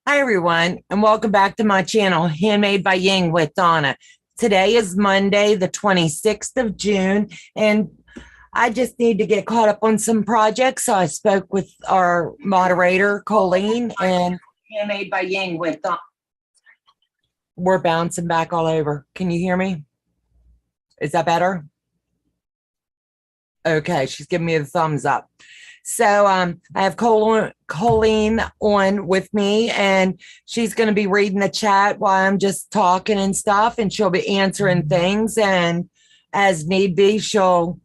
Hi, everyone, and welcome back to my channel, Handmade by Ying with Donna. Today is Monday, the 26th of June, and I just need to get caught up on some projects. So I spoke with our moderator, Colleen, and Handmade by Ying with Donna. We're bouncing back all over. Can you hear me? Is that better? Okay, she's giving me the thumbs up. So I have Colleen on with me, and she's going to be reading the chat while I'm just talking and stuff, and she'll be answering things. And as need be, she'll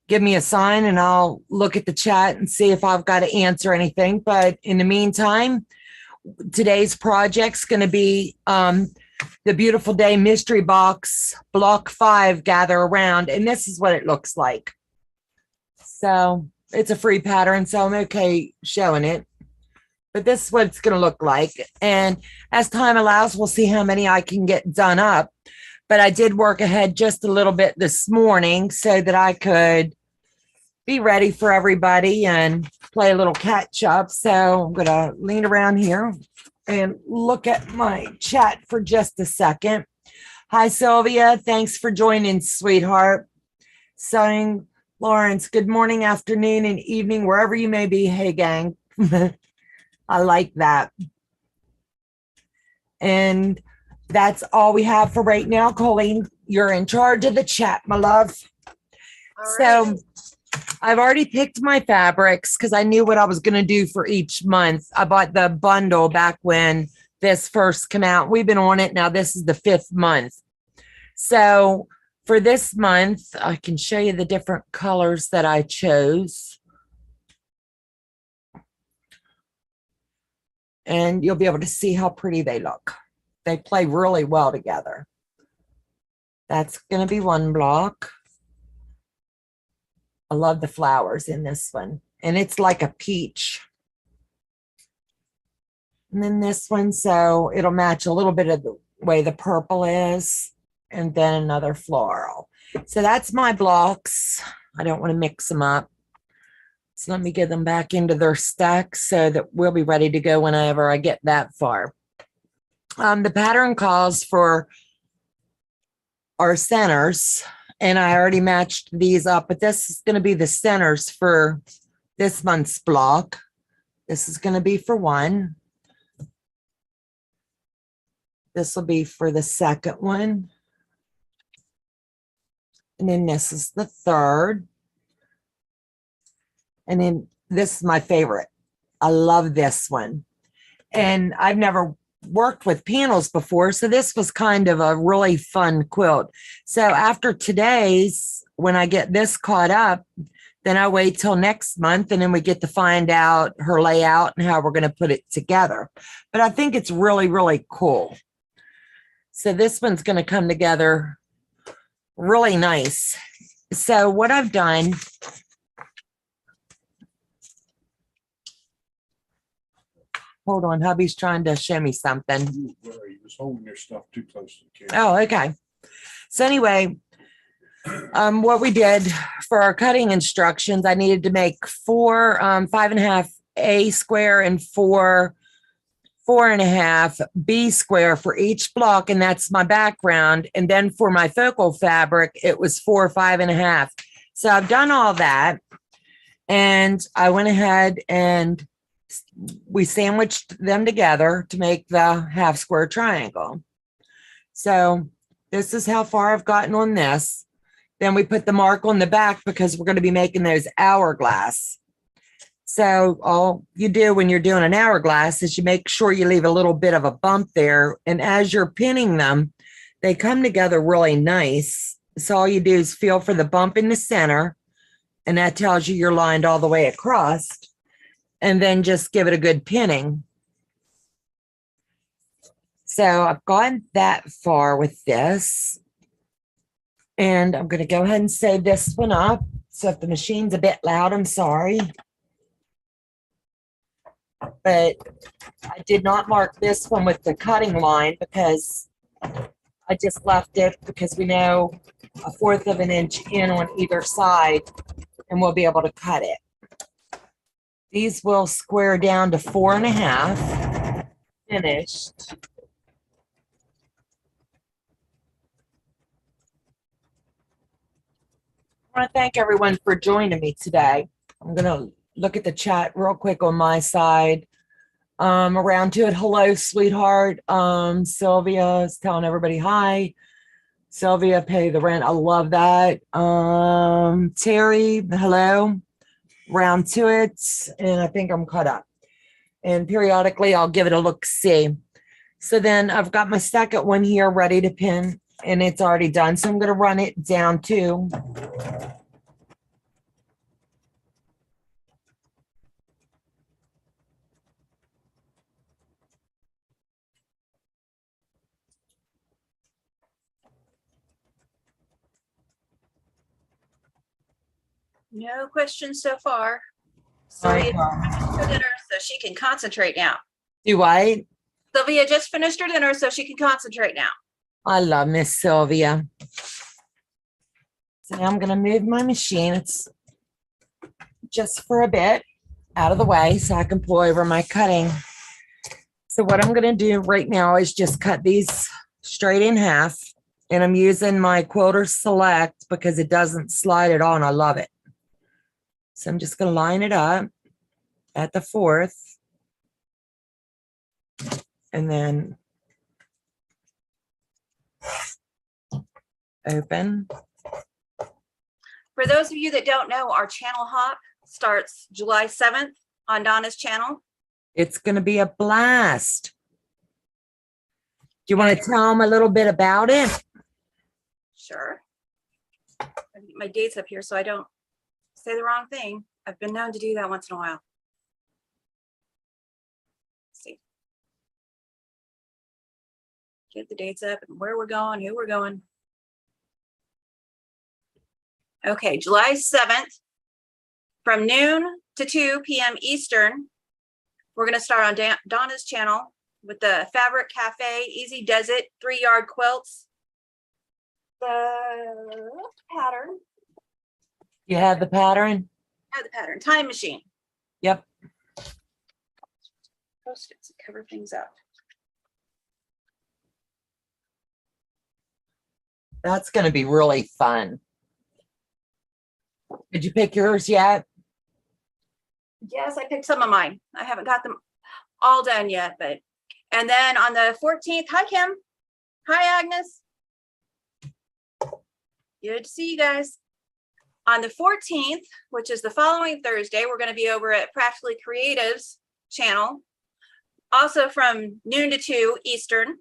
give me a sign and I'll look at the chat and see if I've got to answer anything. But in the meantime, today's project's going to be the Beautiful Day Mystery Box Block 5 Gather Around. And this is what it looks like. So it's a free pattern, so I'm okay showing it. But this is what it's going to look like. And as time allows, we'll see how many I can get done up. But I did work ahead just a little bit this morning so that I could be ready for everybody and play a little catch up. So I'm going to lean around here and look at my chat for just a second. Hi, Sylvia. Thanks for joining, sweetheart. Saying Lawrence, good morning, afternoon, and evening, wherever you may be. Hey, gang. I like that. And that's all we have for right now. Colleen, you're in charge of the chat, my love. So I've already picked my fabrics because I knew what I was going to do for each month. I bought the bundle back when this first came out. We've been on it now. This is the 5th month. So for this month, I can show you the different colors that I chose. And you'll be able to see how pretty they look. They play really well together. That's going to be one block. I love the flowers in this one. And it's like a peach. And then this one, so it'll match a little bit of the way the purple is. And then another floral. So that's my blocks. I don't want to mix them up. So let me get them back into their stack so that we'll be ready to go whenever I get that far. The pattern calls for our centers, and I already matched these up, but this is going to be the centers for this month's block. This is going to be for one. This will be for the second one. And then this is the third. And then this is my favorite. I love this one. And I've never worked with panels before, so this was kind of a really fun quilt. So after today's, when I get this caught up, then I wait till next month, and then we get to find out her layout and how we're going to put it together. But I think it's really, really cool. So this one's going to come together really nice. So what I've done, hold on, hubby's trying to show me something. He was holding their stuff too close to the camera. Oh, okay. So anyway, what we did for our cutting instructions, I needed to make 4 5.5 A square and 4 4.5 B square for each block, and that's my background. And then for my focal fabric, it was 4 5.5. So I've done all that, and I went ahead and we sandwiched them together to make the half square triangle. So this is how far I've gotten on this. Then we put the mark on the back because we're going to be making those hourglass. So all you do when you're doing an hourglass is you make sure you leave a little bit of a bump there. And as you're pinning them, they come together really nice. So all you do is feel for the bump in the center, and that tells you you're lined all the way across. And then just give it a good pinning. So I've gone that far with this. And I'm going to go ahead and save this one up. So if the machine's a bit loud, I'm sorry. But I did not mark this one with the cutting line because I just left it because we know 1/4 of an inch in on either side, and we'll be able to cut it. These will square down to 4.5. finished. I want to thank everyone for joining me today. I'm going to look at the chat real quick on my side. Around to it. Hello, sweetheart. Sylvia is telling everybody hi. Sylvia, pay the rent. I love that. Terry, hello. Round to it. And I think I'm caught up. And periodically I'll give it a look-see. So then I've got my second one here ready to pin, and it's already done. So I'm going to run it down too. No questions so far. Right, Sylvia finished her dinner, so she can concentrate now. Do I? Sylvia just finished her dinner, so she can concentrate now. I love Miss Sylvia. So now I'm going to move my machine. It's just for a bit out of the way so I can pull over my cutting. So what I'm going to do right now is just cut these straight in half. And I'm using my Quilter Select because it doesn't slide at all, and I love it. So I'm just going to line it up at the 4th. And then open. For those of you that don't know, our channel hop starts July 7th on Donna's channel. It's going to be a blast. Do you want to tell them a little bit about it? Sure. I get my dates up here so I don't say the wrong thing. I've been known to do that once in a while. Let's see. Get the dates up and where we're going, who we're going. Okay, July 7th from noon to 2 p.m. Eastern. We're going to start on Donna's channel with the Fabric Cafe Easy Does It 3-yard quilts. The pattern. You have the pattern? I have the pattern. Time machine. Yep. Post-its to cover things up. That's going to be really fun. Did you pick yours yet? Yes, I picked some of mine. I haven't got them all done yet, but and then on the 14th, hi Kim. Hi Agnes. Good to see you guys. On the 14th, which is the following Thursday, we're going to be over at Practically Creative's channel, also from noon to 2 Eastern,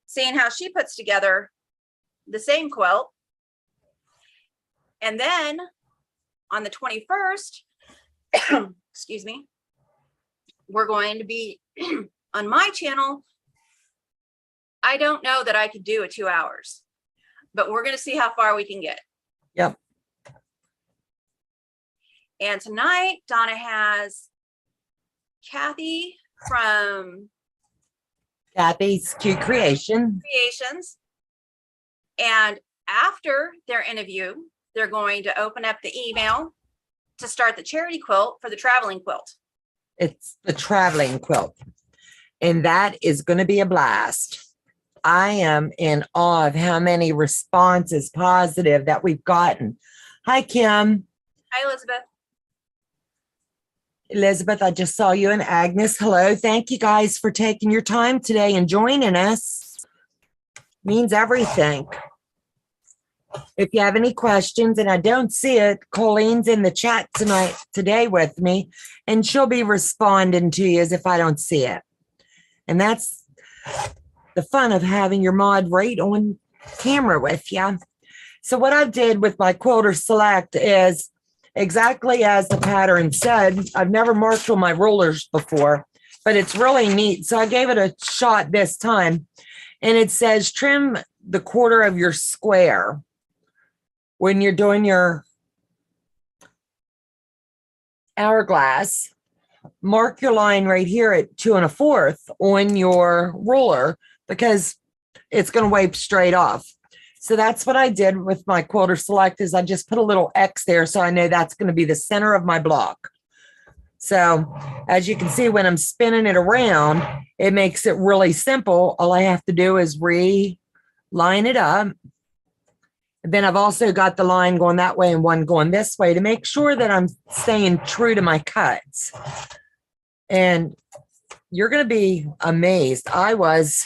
seeing how she puts together the same quilt. And then on the 21st, excuse me, we're going to be on my channel. I don't know that I could do it 2 hours, but we're going to see how far we can get. Yep. And tonight, Donna has Kathy from Kathy's Cute Creations. And after their interview, they're going to open up the email to start the charity quilt for the traveling quilt. It's the traveling quilt. And that is going to be a blast. I am in awe of how many responses positive that we've gotten. Hi, Kim. Hi, Elizabeth. Elizabeth, I just saw you, and Agnes. Hello. Thank you guys for taking your time today and joining us. Means everything. If you have any questions, and I don't see it, Colleen's in the chat today with me, and she'll be responding to you as if I don't see it. And that's the fun of having your mod right on camera with you. So what I did with my Quilter Select is exactly as the pattern said. I've never marked on my rulers before, but it's really neat. So I gave it a shot this time, and it says trim the quarter of your square. When you're doing your hourglass, mark your line right here at 2 1/4 on your ruler because it's going to wipe straight off. So that's what I did with my Quilter Select is I just put a little X there so I know that's going to be the center of my block. So as you can see, when I'm spinning it around, it makes it really simple. All I have to do is line it up. And then I've also got the line going that way and one going this way to make sure that I'm staying true to my cuts. And you're going to be amazed. As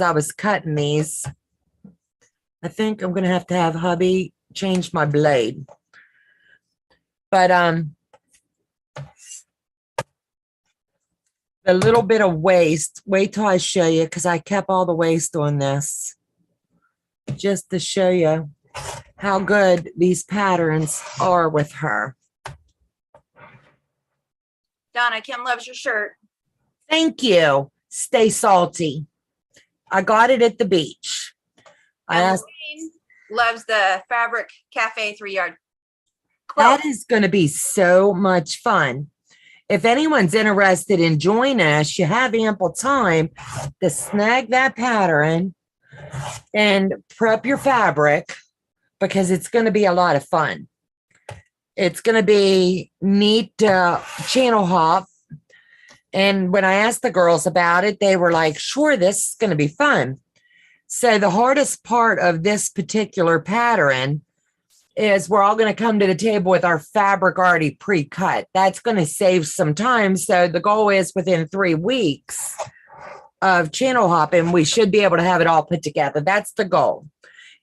I was cutting these, I think I'm going to have hubby change my blade. But the little bit of waste, wait till I show you, because I kept all the waste on this just to show you how good these patterns are with her. Donna, Kim loves your shirt. Thank you. Stay salty. I got it at the beach. I asked, Lorraine loves the Fabric Cafe 3-yard quilt. that is going to be so much fun. If anyone's interested in joining us, you have ample time to snag that pattern and prep your fabric, because it's going to be a lot of fun. It's going to be neat to channel hop. And when I asked the girls about it, they were like, sure, this is going to be fun. So the hardest part of this particular pattern is we're all going to come to the table with our fabric already pre-cut. That's going to save some time. So the goal is within 3 weeks of channel hopping, we should be able to have it all put together. That's the goal.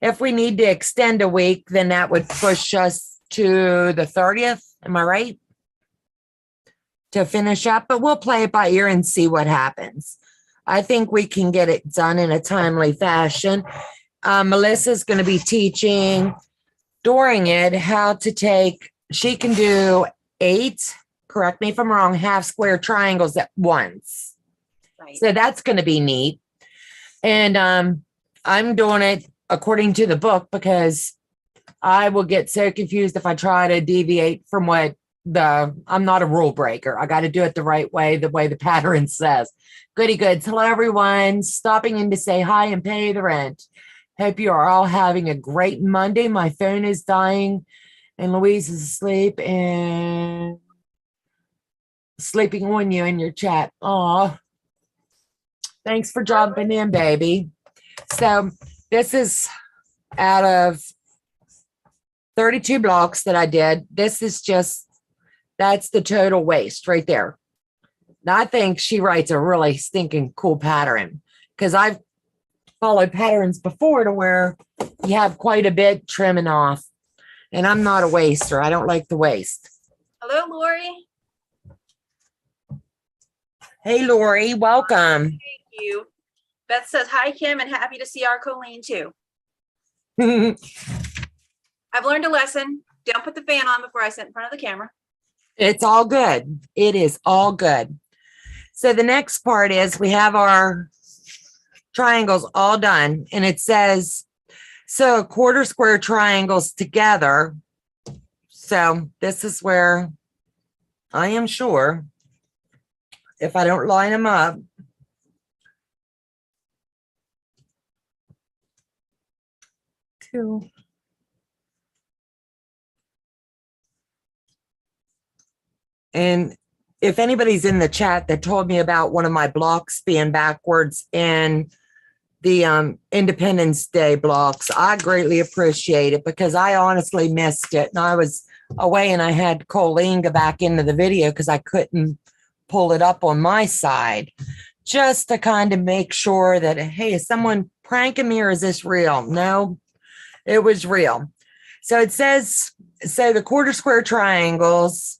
If we need to extend a week, then that would push us to the 30th. Am I right? To finish up, but we'll play it by ear and see what happens. I think we can get it done in a timely fashion. Melissa's going to be teaching during it how to take, she can do 8, correct me if I'm wrong, half square triangles at once. Right. So that's going to be neat. And I'm doing it according to the book, because I will get so confused if I try to deviate from what I'm not a rule breaker. I got to do it the way the pattern says. Goody goods. Hello, everyone. Stopping in to say hi and pay the rent. Hope you are all having a great Monday. My phone is dying and Louise is asleep and sleeping on you in your chat. Aw. Thanks for jumping in, baby. So this is out of 32 blocks that I did. This is just, that's the total waste right there. Now, I think she writes a really stinking cool pattern, because I've followed patterns before to where you have quite a bit trimming off, and I'm not a waster. I don't like the waste. Hello, Lori. Hey, Lori, welcome. Thank you. Beth says, hi, Kim, and happy to see our Colleen too. I've learned a lesson. Don't put the fan on before I sit in front of the camera. It's all good. It is all good. So the next part is we have our triangles all done, and it says, so 1/4 square triangles together. So this is where I am sure if I don't line them up, two. And if anybody's in the chat that told me about one of my blocks being backwards in the Independence Day blocks, I greatly appreciate it, because I honestly missed it. And I was away and I had Colleen go back into the video because I couldn't pull it up on my side, just to kind of make sure that, hey, is someone pranking me or is this real? No, it was real. So it says, so the 1/4 square triangles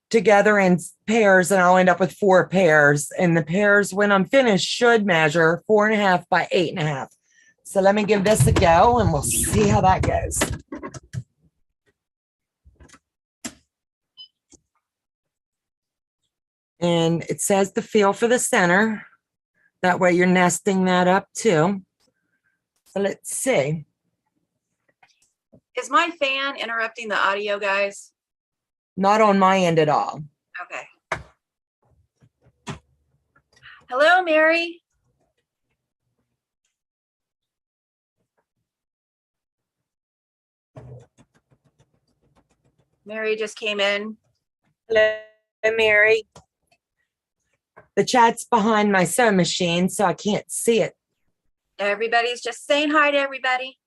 together in pairs, and I'll end up with 4 pairs. And the pairs, when I'm finished, should measure 4.5 by 8.5. So let me give this a go and we'll see how that goes. And it says the feel for the center. That way you're nesting that up too. So let's see. Is my fan interrupting the audio, guys? Not on my end at all. Okay. Hello, Mary. Mary just came in. Hello, Mary. The chat's behind my sewing machine, so I can't see it. Everybody's just saying hi to everybody.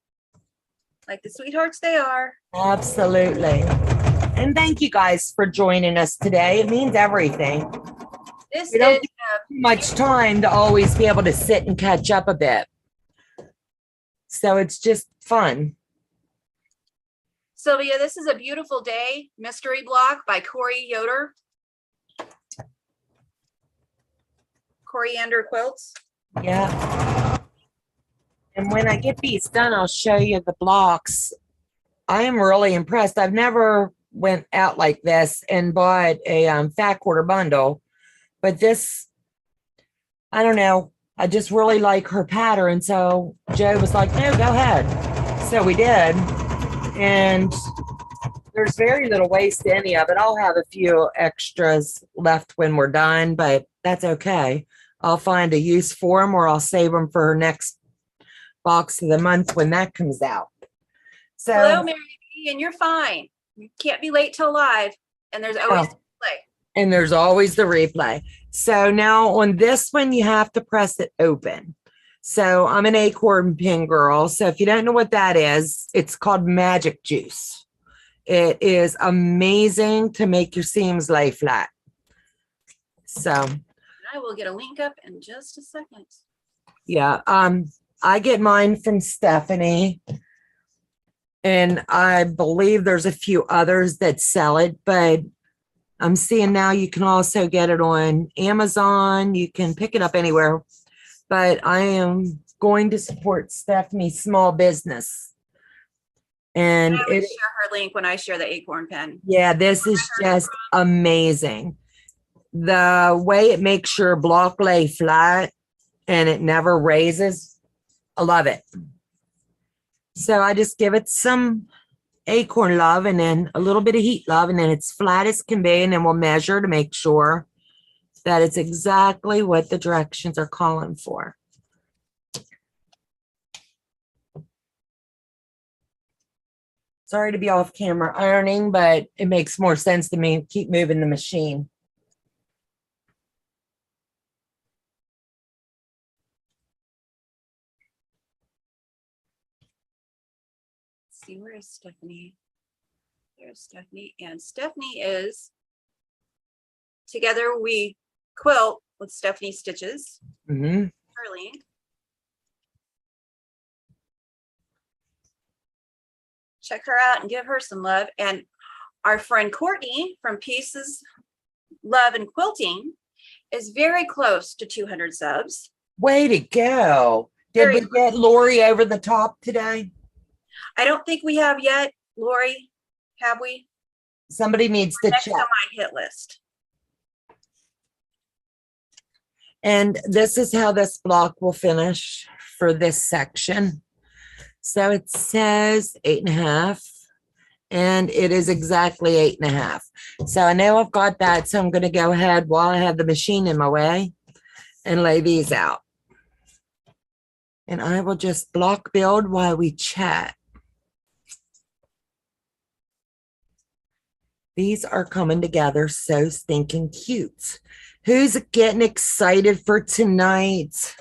Like the sweethearts they are. Absolutely. And thank you guys for joining us today. It means everything. This We don't is get too much time to always be able to sit and catch up a bit. So it's just fun. Sylvia, this is a beautiful day. Mystery Block by Coriander. Coriander Quilts. Yeah. And when I get these done, I'll show you the blocks. I am really impressed. I've never went out like this and bought a fat quarter bundle, but this, I don't know. I just really like her pattern. So Joe was like, no, go ahead. So we did. And there's very little waste to any of it. I'll have a few extras left when we're done, but that's okay. I'll find a use for them, or I'll save them for her next box of the month when that comes out. So hello, Mary B, and you're fine. You can't be late till live, and there's always play. And there's always the replay. So now on this one, you have to press it open. So I'm an acorn pin girl. So if you don't know what that is, it's called magic juice. It is amazing to make your seams lay flat. So I will get a link up in just a second. yeah, I get mine from Stephanie, and I believe there's a few others that sell it, but I'm seeing now you can also get it on Amazon. You can pick it up anywhere, but I am going to support Stephanie's small business. And I always share her link when I share the acorn pen. Yeah, this is just amazing. The way it makes your block lay flat and it never raises, I love it. So I just give it some acorn love and then a little bit of heat love, and then it's flat as can be, and then we'll measure to make sure that it's exactly what the directions are calling for. Sorry to be off camera ironing, but it makes more sense to me. Keep moving the machine. Let's see, where is Stephanie? There's Stephanie, and Stephanie is Together We Quilt with Stephanie Stitches. Mm-hmm. Her link. Check her out and give her some love. And our friend Courtney from Pieces, Love and Quilting is very close to 200 subs. Way to go. Did we get Lori over the top today? I don't think we have yet. Lori, have we? Somebody needs to Next check. on my hit list. And this is how this block will finish for this section. So it says 8.5, and it is exactly 8.5. So I know I've got that. So I'm going to go ahead while I have the machine in my way and lay these out. And I will just block build while we chat. These are coming together so stinking cute. Who's getting excited for tonight?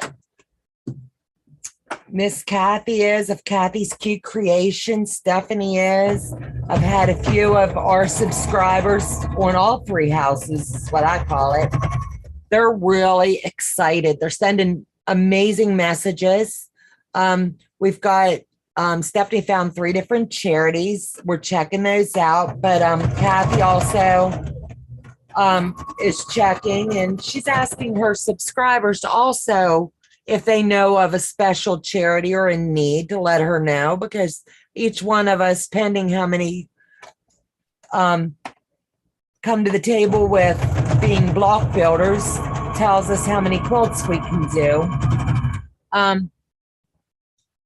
Miss Kathy is of Kathy's Cute Creation. Stephanie is. I've had a few of our subscribers on all three houses, is what I call it. They're really excited. They're sending amazing messages. We've got Stephanie found 3 different charities. We're checking those out, but Kathy also is checking, and she's asking her subscribers to also, if they know of a special charity or in need, to let her know, because each one of us, pending how many come to the table with being block builders, tells us how many quilts we can do.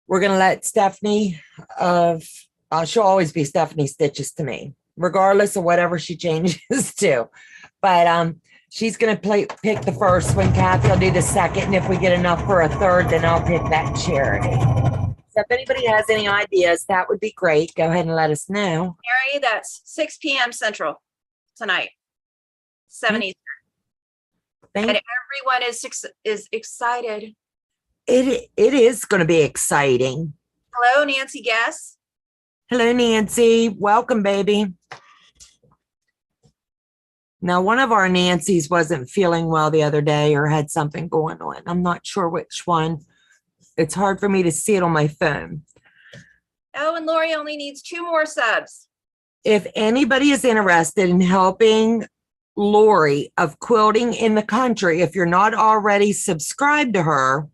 We're going to let Stephanie she'll always be Stephanie Stitches to me, regardless of whatever she changes to. But she's going to pick the first one. Kathy will do the second. And if we get enough for a third, then I'll pick that charity. So if anybody has any ideas, that would be great. Go ahead and let us know. Mary, that's 6 p.m. Central tonight. 7 Eastern. And everyone is excited. It is going to be exciting. Hello, Nancy Guess. Hello, Nancy. Welcome, baby. Now, one of our Nancys wasn't feeling well the other day or had something going on. I'm not sure which one. It's hard for me to see it on my phone. Oh, and Lori only needs 2 more subs. If anybody is interested in helping Lori of Quilting in the Country, if you're not already subscribed to her,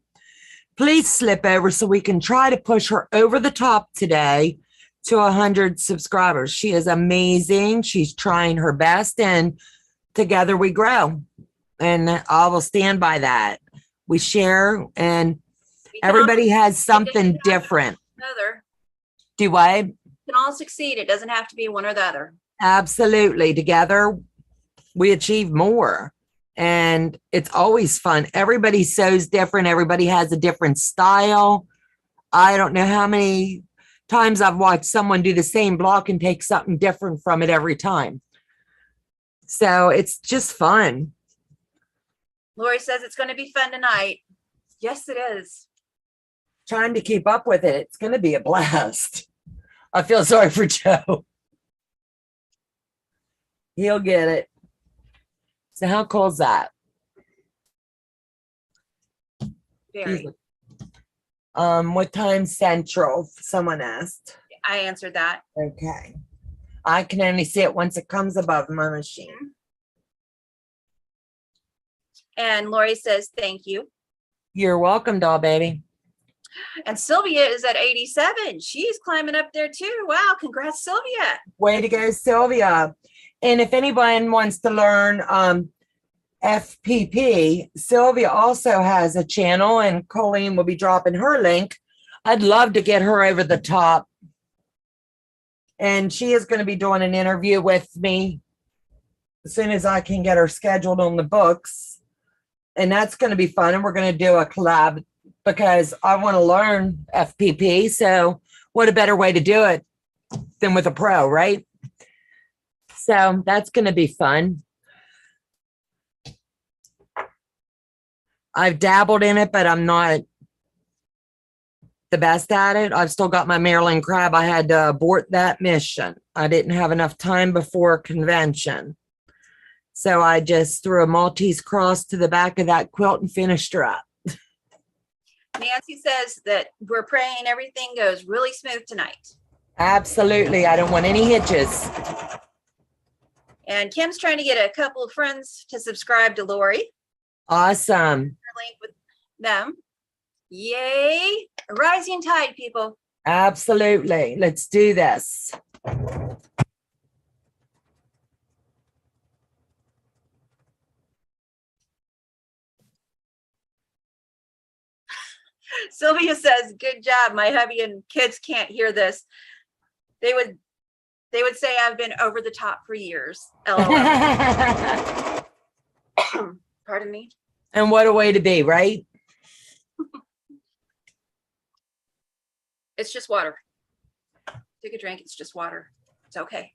please slip over so we can try to push her over the top today to 100 subscribers. She is amazing. She's trying her best, and together we grow. And I will stand by that. We share, and everybody has something different. Other. Do what? We can all succeed. It doesn't have to be one or the other. Absolutely. Together, we achieve more. And it's always fun. Everybody sews different. Everybody has a different style. I don't know how many times I've watched someone do the same block and take something different from it every time. So it's just fun. Lori says it's going to be fun tonight. Yes, it is. Trying to keep up with it. It's going to be a blast. I feel sorry for Joe. He'll get it. So how cool is that? Very. What time Central? Someone asked. I answered that. Okay. I can only see it once it comes above my machine. And Lori says, thank you. You're welcome, doll baby. And Sylvia is at 87. She's climbing up there too. Wow. Congrats, Sylvia. Way to go, Sylvia. And if anyone wants to learn FPP, Sylvia also has a channel, and Colleen will be dropping her link. I'd love to get her over the top. And she is going to be doing an interview with me as soon as I can get her scheduled on the books. And that's going to be fun. And we're going to do a collab because I want to learn FPP. So what a better way to do it than with a pro, right? So that's going to be fun. I've dabbled in it, but I'm not the best at it. I've still got my Maryland crab. I had to abort that mission. I didn't have enough time before convention. So I just threw a Maltese cross to the back of that quilt and finished her up. Nancy says that we're praying everything goes really smooth tonight. Absolutely. I don't want any hitches. And Kim's trying to get a couple of friends to subscribe to Lori. Awesome. Link with them. Yay. A rising tide, people. Absolutely. Let's do this. Sylvia says, good job. My hubby and kids can't hear this. They would say I've been over the top for years. LOL. Pardon me. And what a way to be, right? It's just water. Take a drink. It's just water. It's okay.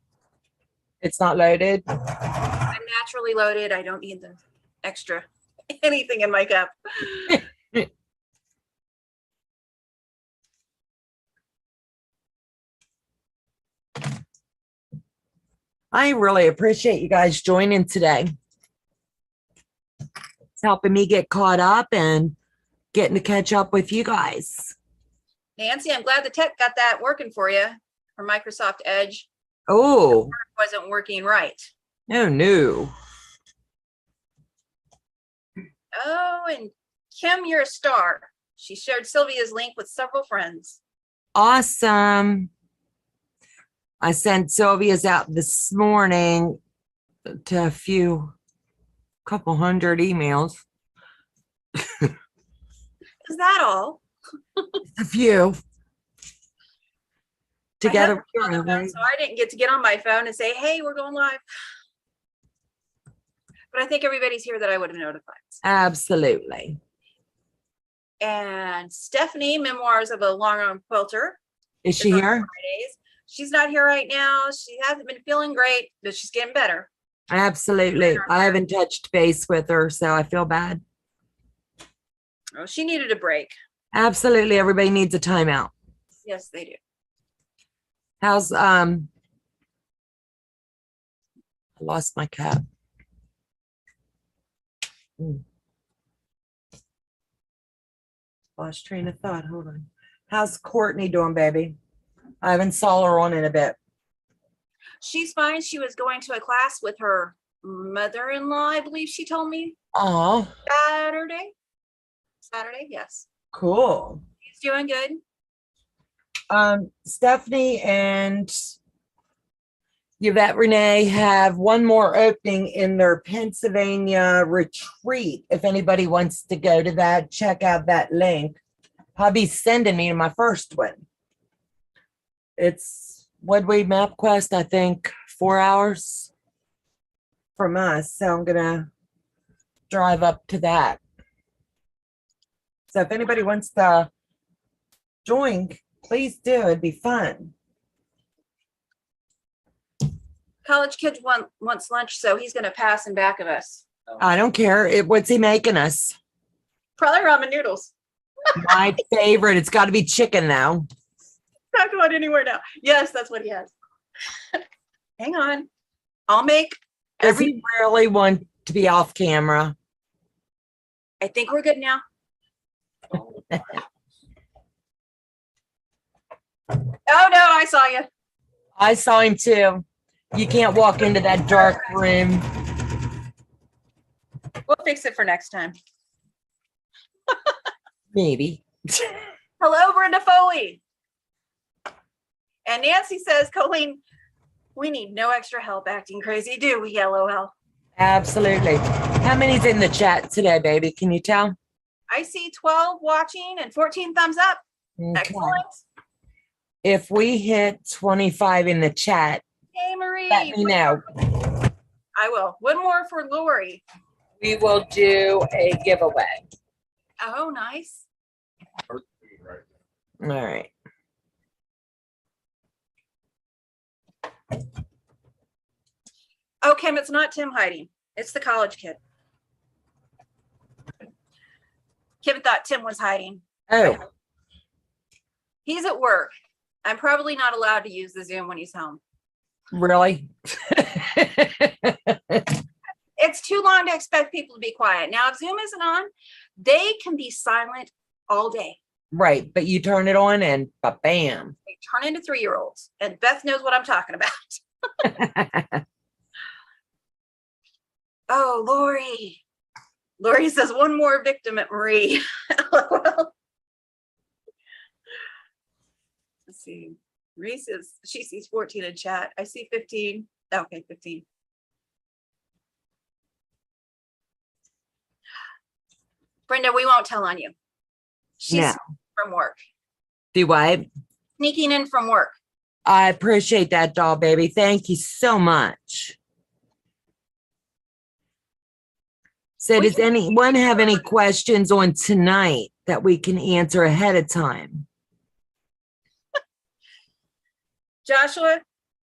It's not loaded. I'm naturally loaded. I don't need the extra anything in my cup. I really appreciate you guys joining today. It's helping me get caught up and getting to catch up with you guys. Nancy, I'm glad the tech got that working for you, for Microsoft Edge. Oh, Wasn't working right. no, no. Oh, and Kim, you're a star. She shared Sylvia's link with several friends. Awesome. I sent Sylvia's out this morning to a couple hundred emails. Is that all? A few. Together. So I didn't get to get on my phone and say, hey, we're going live. But I think everybody's here that I would have notified. Absolutely. And Stephanie, Memoirs of a Long Arm Quilter. Is she here? Fridays. She's not here right now. She hasn't been feeling great, but she's getting better. Absolutely. I haven't touched base with her, so I feel bad. Oh, she needed a break. Absolutely. Everybody needs a timeout. Yes, they do. How's I lost my cap. Lost train of thought. Hold on. How's Courtney doing, baby? I haven't saw her on in a bit. She's fine. She was going to a class with her mother-in-law, I believe she told me. Oh, Saturday, yes. cool. She's doing good. Stephanie and Yvette Renee have one more opening in their Pennsylvania retreat. If anybody wants to go to that, check out that link. Hubby's sending me to my first one. It's Woodway MapQuest, I think 4 hours from us. So I'm gonna drive up to that. So if anybody wants to join, please do. It'd be fun. College kid wants lunch, so he's going to pass in back of us. I don't care. What's he making us? Probably ramen noodles. My favorite. It's got to be chicken now. Not going anywhere now. Yes, that's what he has. Hang on. I'll make Does he really want to be off camera? I think we're good now. Oh no, I saw you. I saw him too. You can't walk into that dark room. We'll fix it for next time. Maybe. Hello, Brenda Foley. And Nancy says, Colleen, we need no extra help acting crazy, do we, LOL? Absolutely. How many's in the chat today, baby? Can you tell? I see 12 watching and 14 thumbs up. Okay. Excellent. If we hit 25 in the chat, hey, Marie. let me know. I will. One more for Lori. We will do a giveaway. Oh, nice. All right. Oh, Kim, it's not Tim hiding. It's the college kid. Kim thought Tim was hiding. Oh. He's at work. I'm probably not allowed to use the Zoom when he's home. Really? It's too long to expect people to be quiet. Now, if Zoom isn't on, they can be silent all day. Right. But you turn it on and bam. They turn into 3-year-olds. And Beth knows what I'm talking about. Oh, Lori. Lori says one more victim at Marie. LOL. Let's see. Marie says she sees 14 in chat. I see 15. Okay, 15. Brenda, we won't tell on you. She's from work. Do what? Sneaking in from work. I appreciate that, doll baby. Thank you so much. So does anyone have any questions on tonight that we can answer ahead of time? Joshua,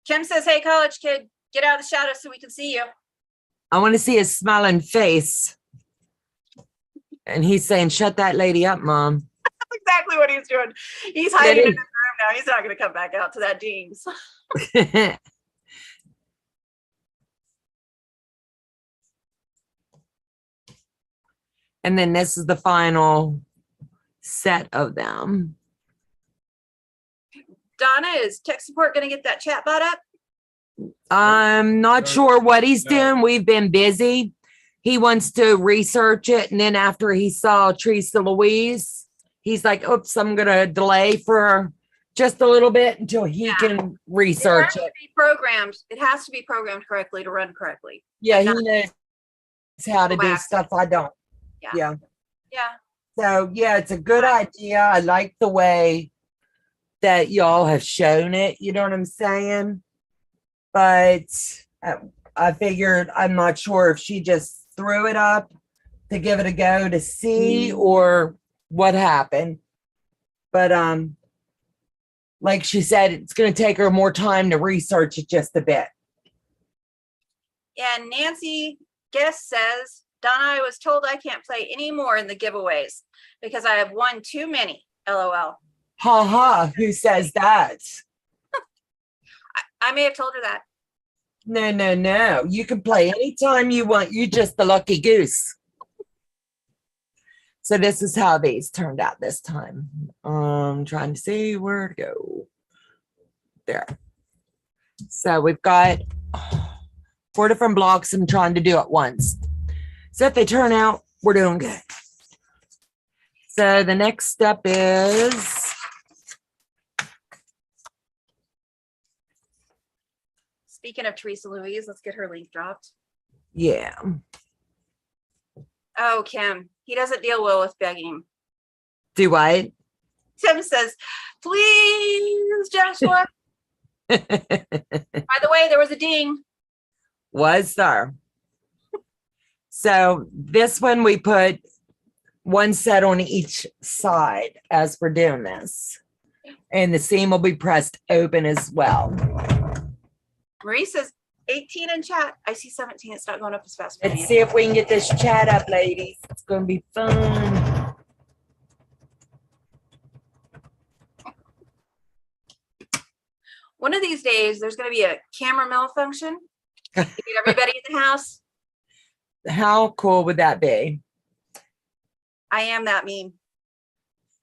Kim says, hey, college kid, get out of the shadow so we can see you. I want to see his smiling face. And he's saying, shut that lady up, Mom. That's exactly what he's doing. He's hiding in his room now. He's not going to come back out to that Dean's. And then this is the final set of them. Donna, is tech support going to get that chat bot up? I'm not sure what he's doing. We've been busy. He wants to research it. And then after he saw Teresa Louise, he's like, oops, I'm going to delay for just a little bit until he can research it. It has to be programmed correctly to run correctly. Yeah, he knows how to do stuff I don't. Yeah. So, yeah, it's a good idea. I like the way that y'all have shown it. You know what I'm saying? But I figured, I'm not sure if she just threw it up to give it a go to see or what happened. But like she said, it's going to take her more time to research it just a bit. And Nancy Guest says, Donna, I was told I can't play any more in the giveaways because I have won too many. LOL. Ha ha. Who says that? I may have told her that. No, no, no. You can play anytime you want. You just the lucky goose. So this is how these turned out this time. Trying to see where to go. There. So we've got 4 different blocks I'm trying to do at once. So if they turn out, we're doing good. So the next step is Speaking of Teresa Louise, let's get her link dropped. yeah. Oh, Kim, he doesn't deal well with begging. Do I? Tim says, please, Joshua. By the way, there was a ding. Was there? So this one we put one set on each side as we're doing this. And the seam will be pressed open as well. Marie says 18 in chat. I see 17. It's not going up as fast. Let's see if we can get this chat up, ladies. It's going to be fun. One of these days, there's going to be a camera malfunction. To get everybody in the house. How cool would that be? I am that mean.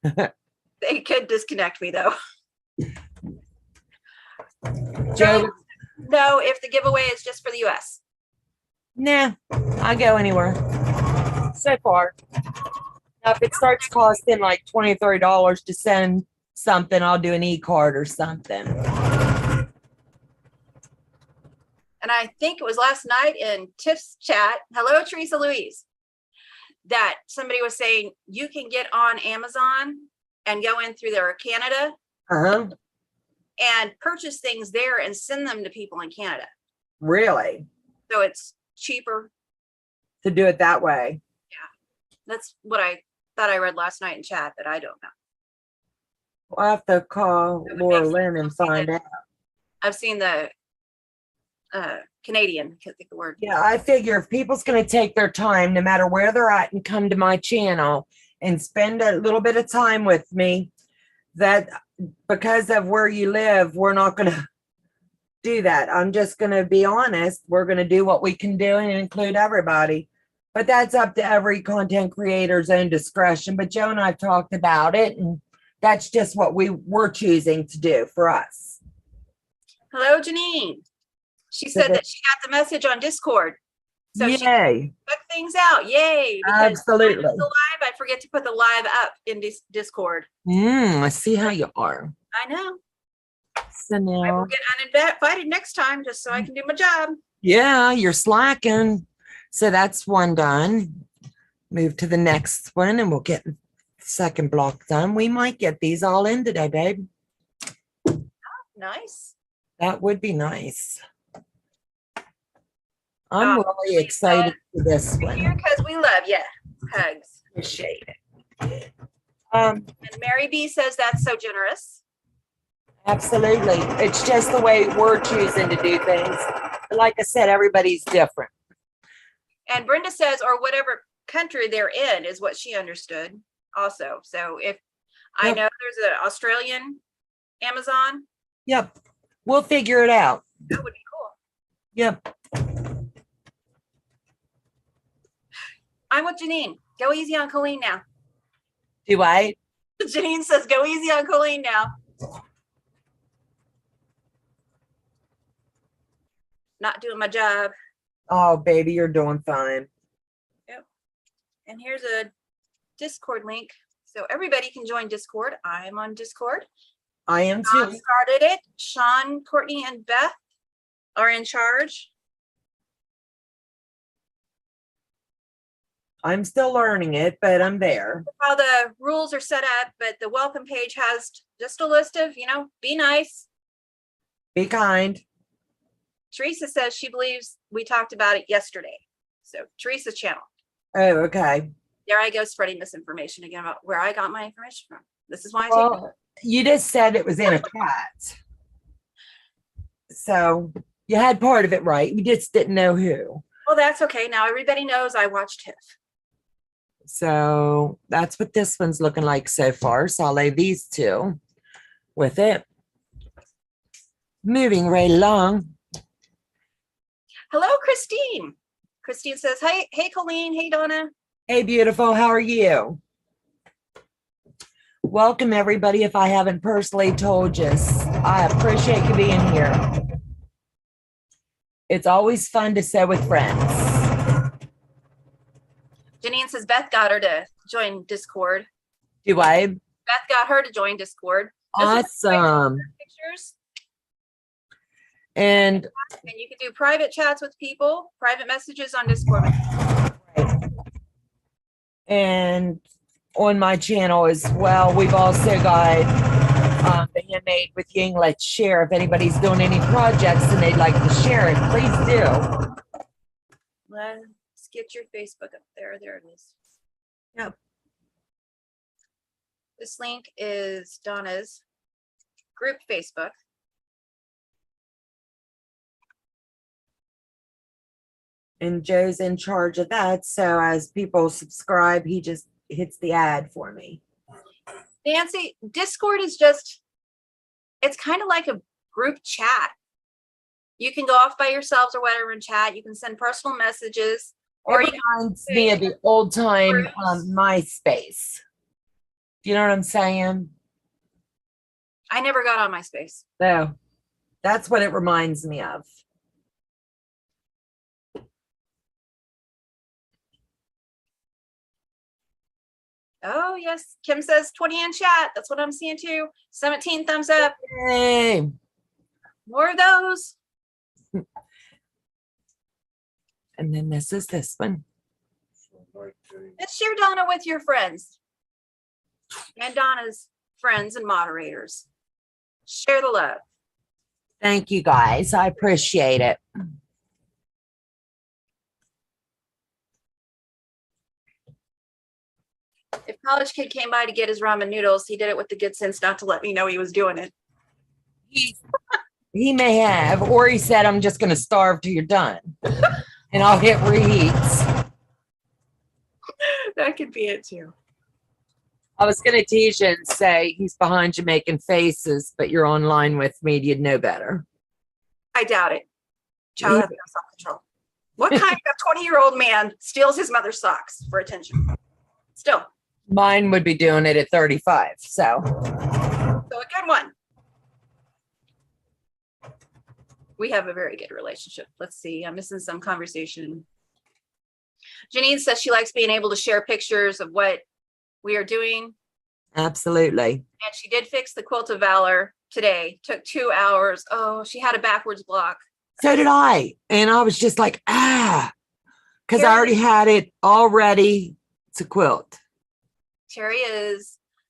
They could disconnect me though. Joe, no, if the giveaway is just for the US. nah, I go anywhere. So far. Now, if it starts costing like $20, $30 to send something, I'll do an e-card or something. And I think it was last night in Tiff's chat. Hello, Teresa Louise. That somebody was saying you can get on Amazon and go in through their Canada and purchase things there and send them to people in Canada. Really? So it's cheaper to do it that way. Yeah, that's what I thought I read last night in chat, but I don't know. We'll have to call Laura Lynn and find out. I've seen the Canadian, I can't think of the word. Yeah, I figure if people's going to take their time, no matter where they're at, and come to my channel and spend a little bit of time with me, that because of where you live, we're not going to do that. I'm just going to be honest. We're going to do what we can do and include everybody. But that's up to every content creator's own discretion. But Joe and I have talked about it, and that's just what we're choosing to do for us. Hello, Janine. She said that she got the message on Discord. So she took things out. Yay. Absolutely. The live, I forget to put the live up in Discord. I see how you are. I know. So now I will get uninvited next time just so I can do my job. Yeah, you're slacking. So that's one done. Move to the next one and we'll get the second block done. We might get these all in today, babe. Oh, nice. That would be nice. I'm really excited for this one. Because we love you. Hugs. Appreciate it. And Mary B says that's so generous. Absolutely. It's just the way we're choosing to do things. Like I said, everybody's different. And Brenda says, or whatever country they're in is what she understood also. So if I know there's an Australian Amazon. Yep. We'll figure it out. That would be cool. Yep. I'm with Janine. Go easy on Colleen now. Do I? Janine says, go easy on Colleen now. Not doing my job. Oh, baby, you're doing fine. Yep. And here's a Discord link. So everybody can join Discord. I'm on Discord. I am too. Sean started it. Sean, Courtney, and Beth are in charge. I'm still learning it, but I'm there. How the rules are set up, but the welcome page has just a list of, be nice. Be kind. Teresa says she believes we talked about it yesterday. So Teresa's channel. Oh, okay. There I go spreading misinformation again about where I got my information from. This is why I take it. You just said it was in a chat. So You had part of it right. You just didn't know who. Well, that's okay. Now everybody knows I watched Tiff. So that's what this one's looking like so far. So I'll lay these two with it. Moving right along. Hello, Christine. Christine says, hey, Colleen. Hey, Donna. Hey, beautiful. How are you? Welcome, everybody. If I haven't personally told you, I appreciate you being here. It's always fun to sew with friends. Janine says Beth got her to join Discord. Do I? Beth got her to join Discord. Awesome. Pictures. And you can do private chats with people, private messages on Discord. And on my channel as well, we've also got the Handmade with Ying. Let's share. If anybody's doing any projects and they'd like to share it, please do. Let's get your Facebook up there. There it is. Yep. This link is Donna's group Facebook. And Joe's in charge of that. So as people subscribe, he just hits the ad for me. Nancy, Discord is just, it's kind of like a group chat. You can go off by yourselves or whatever and chat. You can send personal messages. Or it reminds me of the old time MySpace. Do you know what I'm saying? I never got on MySpace. No, that's what it reminds me of. Oh, yes. Kim says 20 in chat. That's what I'm seeing too. 17 thumbs up. Hey. More of those. And then this is this one. Let's share Donna with your friends. And Donna's friends and moderators. Share the love. Thank you, guys. I appreciate it. If college kid came by to get his ramen noodles, he did it with the good sense not to let me know he was doing it. He may have, or he said, I'm just going to starve till you're done. And I'll hit reheats. That could be it too. I was going to tease you and say he's behind you making faces, but you're online with me. You'd know better. I doubt it. Child has no self-control. What kind of 20-year-old man steals his mother's socks for attention? Still. Mine would be doing it at 35. So a good one. We have a very good relationship. Let's see. I'm missing some conversation. Janine says she likes being able to share pictures of what we are doing. Absolutely. And she did fix the Quilt of Valor today. Took 2 hours. Oh, she had a backwards block. So did I. And I was just like, because I already had it all ready to quilt. Terry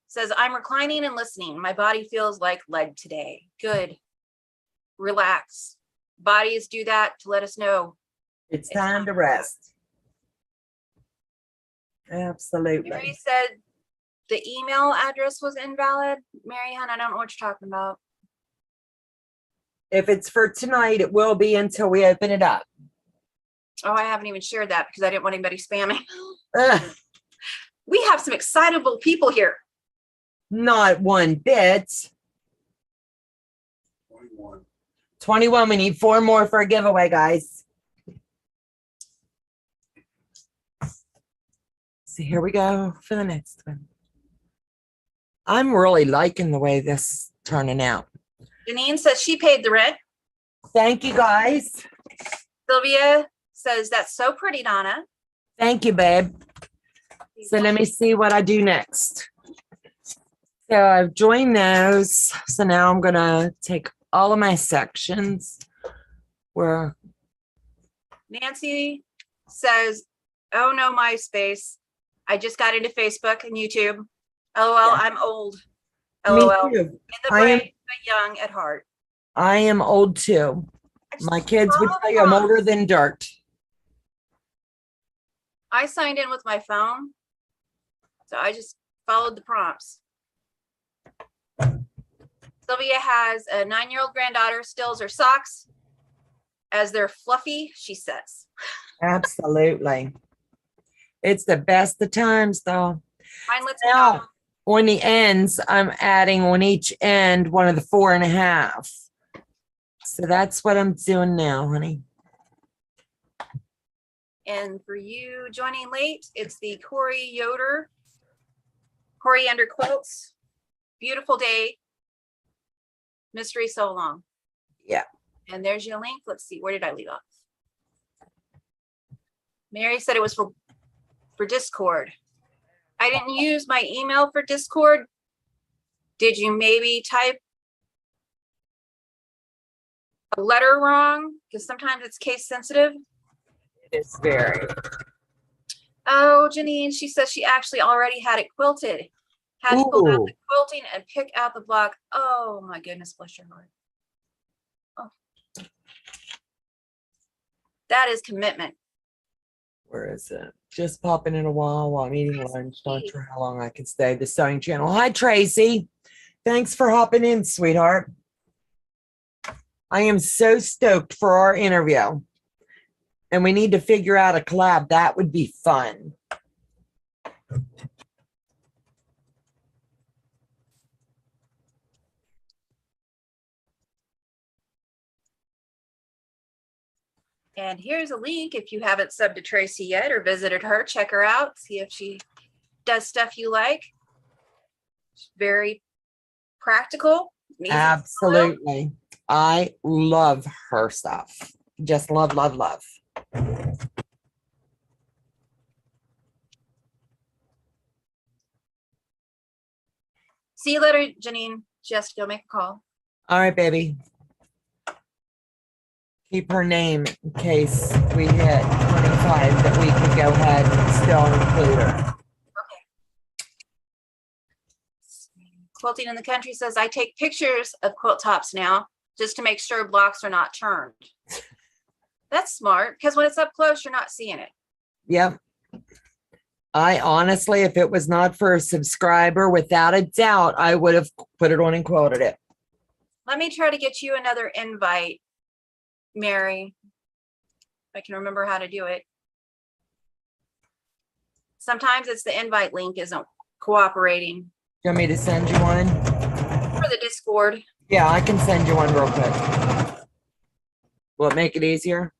says, I'm reclining and listening. My body feels like lead today. Good. Relax. Bodies do that to let us know it's time to rest. Absolutely. Mary said the email address was invalid. Mary Ann, I don't know what you're talking about. If it's for tonight, it will be until we open it up. Oh, I haven't even shared that because I didn't want anybody spamming. We have some excitable people here. Not one bit. 21. 21. We need 4 more for a giveaway, guys. So here we go for the next one. I'm really liking the way this is turning out. Janine says she paid the rent. Thank you, guys. Sylvia says that's so pretty, Donna. Thank you, babe. So let me see what I do next. So I've joined those. So now I'm going to take all of my sections where Nancy says, oh no, MySpace. I just got into Facebook and YouTube. LOL, yeah. I'm old. LOL. Me too. In the brain, but young at heart. I am old too. My kids would tell you I'm older than dirt. I signed in with my phone. So I just followed the prompts. Sylvia has a 9-year-old granddaughter, stills her socks. as they're fluffy, she says. Absolutely. It's the best of times though. Mine lets me Now, know. on the ends, I'm adding on each end one of the 4.5. So that's what I'm doing now, honey. And for you joining late, it's the Coriander Quilts. Beautiful day. Mystery so long. Yeah. And there's your link. Let's see. Where did I leave off? Mary said it was for Discord. I didn't use my email for Discord. Did you maybe type a letter wrong? Because sometimes it's case sensitive. It's very. Oh, Janine, she says she actually already had it quilted. Had to pull out Ooh. the quilting and pick out the block. Oh my goodness, bless your heart. Oh. That is commitment. Where is it? Just popping in a while I'm eating lunch. Not sure how long I can stay. The sewing channel. Hi, Tracy. Thanks for hopping in, sweetheart. I am so stoked for our interview. And we need to figure out a collab. That would be fun. And here's a link if you haven't subbed to Tracy yet or visited her, check her out, see if she does stuff you like. She's very practical. Absolutely. I love her stuff. Just love, love, love. See you later, Janine. Just go make a call. All right, baby. Keep her name in case we hit 25 that we could go ahead and still include her. Quilting in the Country says, I take pictures of quilt tops now just to make sure blocks are not turned. That's smart because when it's up close, you're not seeing it. Yep. I honestly, if it was not for a subscriber, without a doubt, I would have put it on and quoted it. Let me try to get you another invite, Mary. If I can remember how to do it. Sometimes it's the invite link isn't cooperating. You want me to send you one? For the Discord. Yeah, I can send you one real quick. Will it make it easier?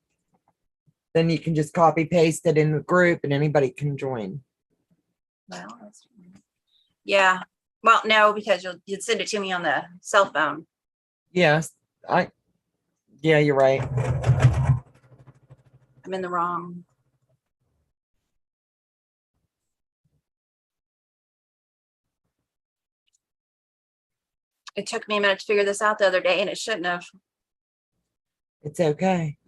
Then you can just copy paste it in the group and anybody can join. Well, yeah. Well, no, because you'd send it to me on the cell phone. Yes, yeah, you're right. I'm in the wrong. It took me a minute to figure this out the other day and it shouldn't have. It's okay.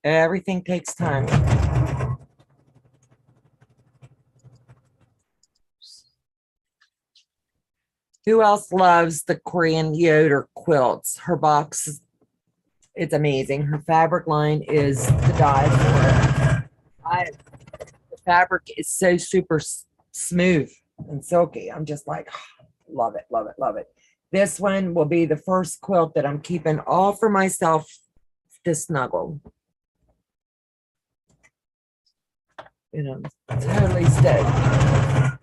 Everything takes time. Who else loves the Coriander quilts? Her box, it's amazing. Her fabric line is to die for. The fabric is so super smooth and silky. I'm just like, love it, love it, love it. This one will be the first quilt that I'm keeping all for myself to snuggle. You know, totally stoked.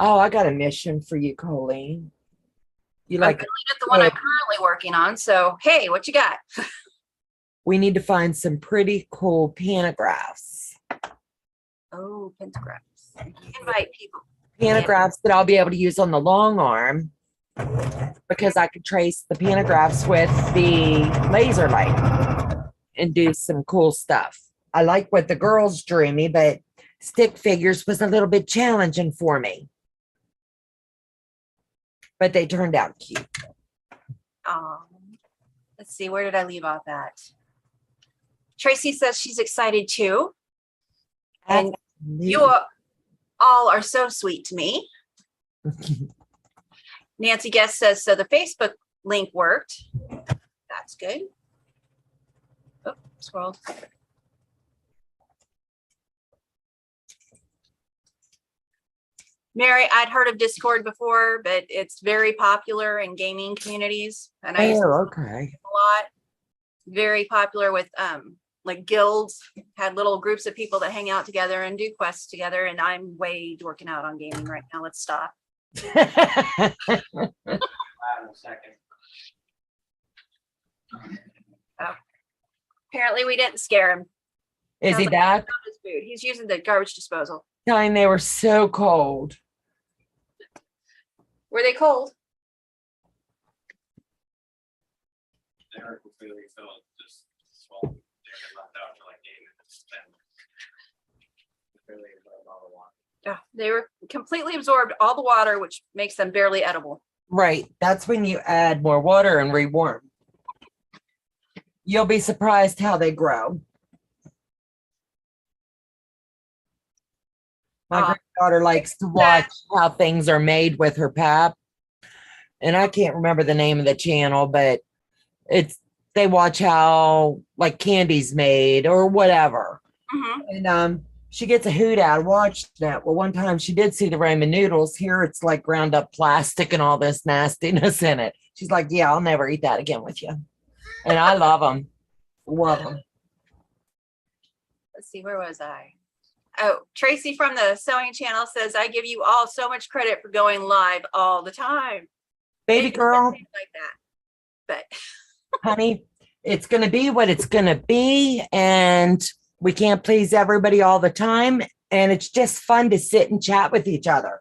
Oh, I got a mission for you, Colleen. You like the one I'm currently working on. So, hey, what you got? We need to find some pretty cool panographs. Oh, pentagraphs. Invite people. Panographs that I'll be able to use on the long arm because I could trace the panographs with the laser light and do some cool stuff. I like what the girls drew me, but stick figures was a little bit challenging for me. But they turned out cute. Let's see, where did I leave off at? Tracy says she's excited too. And you all are so sweet to me. Nancy Guest says, so the Facebook link worked. That's good. Oh, scrolled. Mary, I'd heard of Discord before, but it's very popular in gaming communities. And I use it Oh, okay. a lot. Very popular with like guilds, had little groups of people that hang out together and do quests together. And I'm way dorking out on gaming right now. Let's stop. Oh. Apparently we didn't scare him. Is Sounds he like back? his food. He's using the garbage disposal. Telling they were so cold. Were they cold? Yeah, they were completely absorbed all the water, which makes them barely edible. Right. That's when you add more water and rewarm. You'll be surprised how they grow. My granddaughter likes to watch how things are made with her pap. And I can't remember the name of the channel, but they watch how like candy's made or whatever. Mm-hmm. And she gets a hoot out of watching that. Well, one time she did see the ramen noodles. Here it's like ground up plastic and all this nastiness in it. She's like, yeah, I'll never eat that again with you. And I love them. Love them. Let's see, where was I? Oh, Tracy from the sewing channel says, I give you all so much credit for going live all the time. Baby Maybe girl. something like that. But Honey, it's going to be what it's going to be. And we can't please everybody all the time. And it's just fun to sit and chat with each other.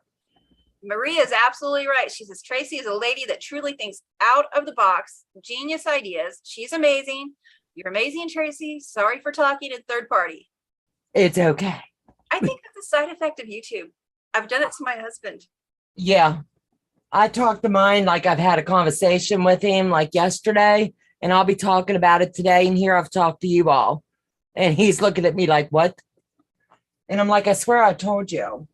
Maria is absolutely right. She says, Tracy is a lady that truly thinks out of the box, genius ideas. She's amazing. You're amazing, Tracy. Sorry for talking in third party. It's okay. I think that's a side effect of YouTube. I've done it to my husband. Yeah. I talked to mine like I've had a conversation with him like yesterday, and I'll be talking about it today. And here I've talked to you all. And he's looking at me like, what? And I'm like, I swear I told you.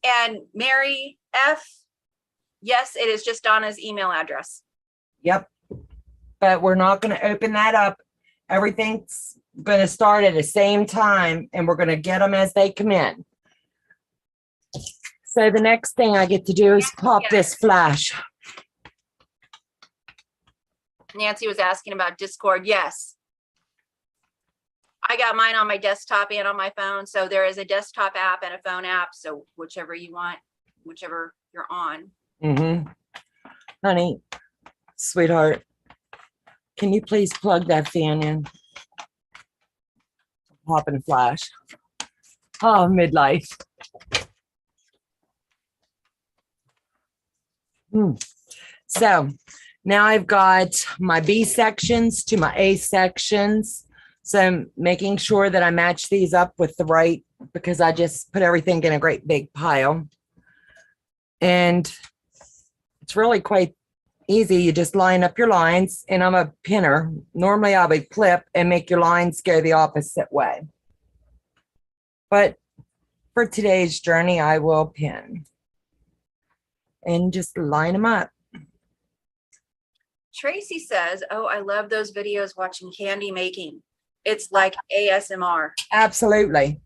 And Mary F. Yes, it is just Donna's email address. Yep. But we're not going to open that up. Everything's going to start at the same time, and we're going to get them as they come in. So the next thing I get to do is pop this flash. Nancy was asking about Discord. Yes. I got mine on my desktop and on my phone. So there is a desktop app and a phone app. So whichever you want, whichever you're on. Mm-hmm. Honey, sweetheart, can you please plug that fan in? Pop and flash. Oh, midlife. So now I've got my B sections to my A sections. So I'm making sure that I match these up with the right, because I just put everything in a great big pile. And it's really quite easy. You just line up your lines, and I'm a pinner. Normally I would clip and make your lines go the opposite way. But for today's journey, I will pin and just line them up. Tracy says, oh, I love those videos watching candy making. It's like ASMR. Absolutely.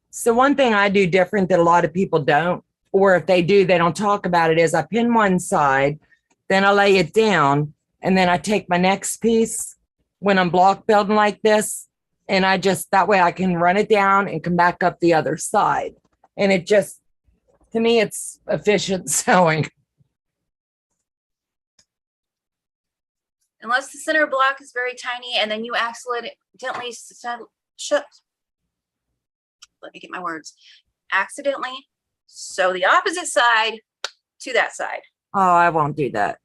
So one thing I do different that a lot of people don't, or if they do, they don't talk about it, is I pin one side, then I lay it down, and then I take my next piece when I'm block building like this, and I just, that way I can run it down and come back up the other side. And it just, to me, it's efficient sewing. Unless the center block is very tiny and then you accidentally let me get my words. Accidentally sew the opposite side to that side. Oh, I won't do that.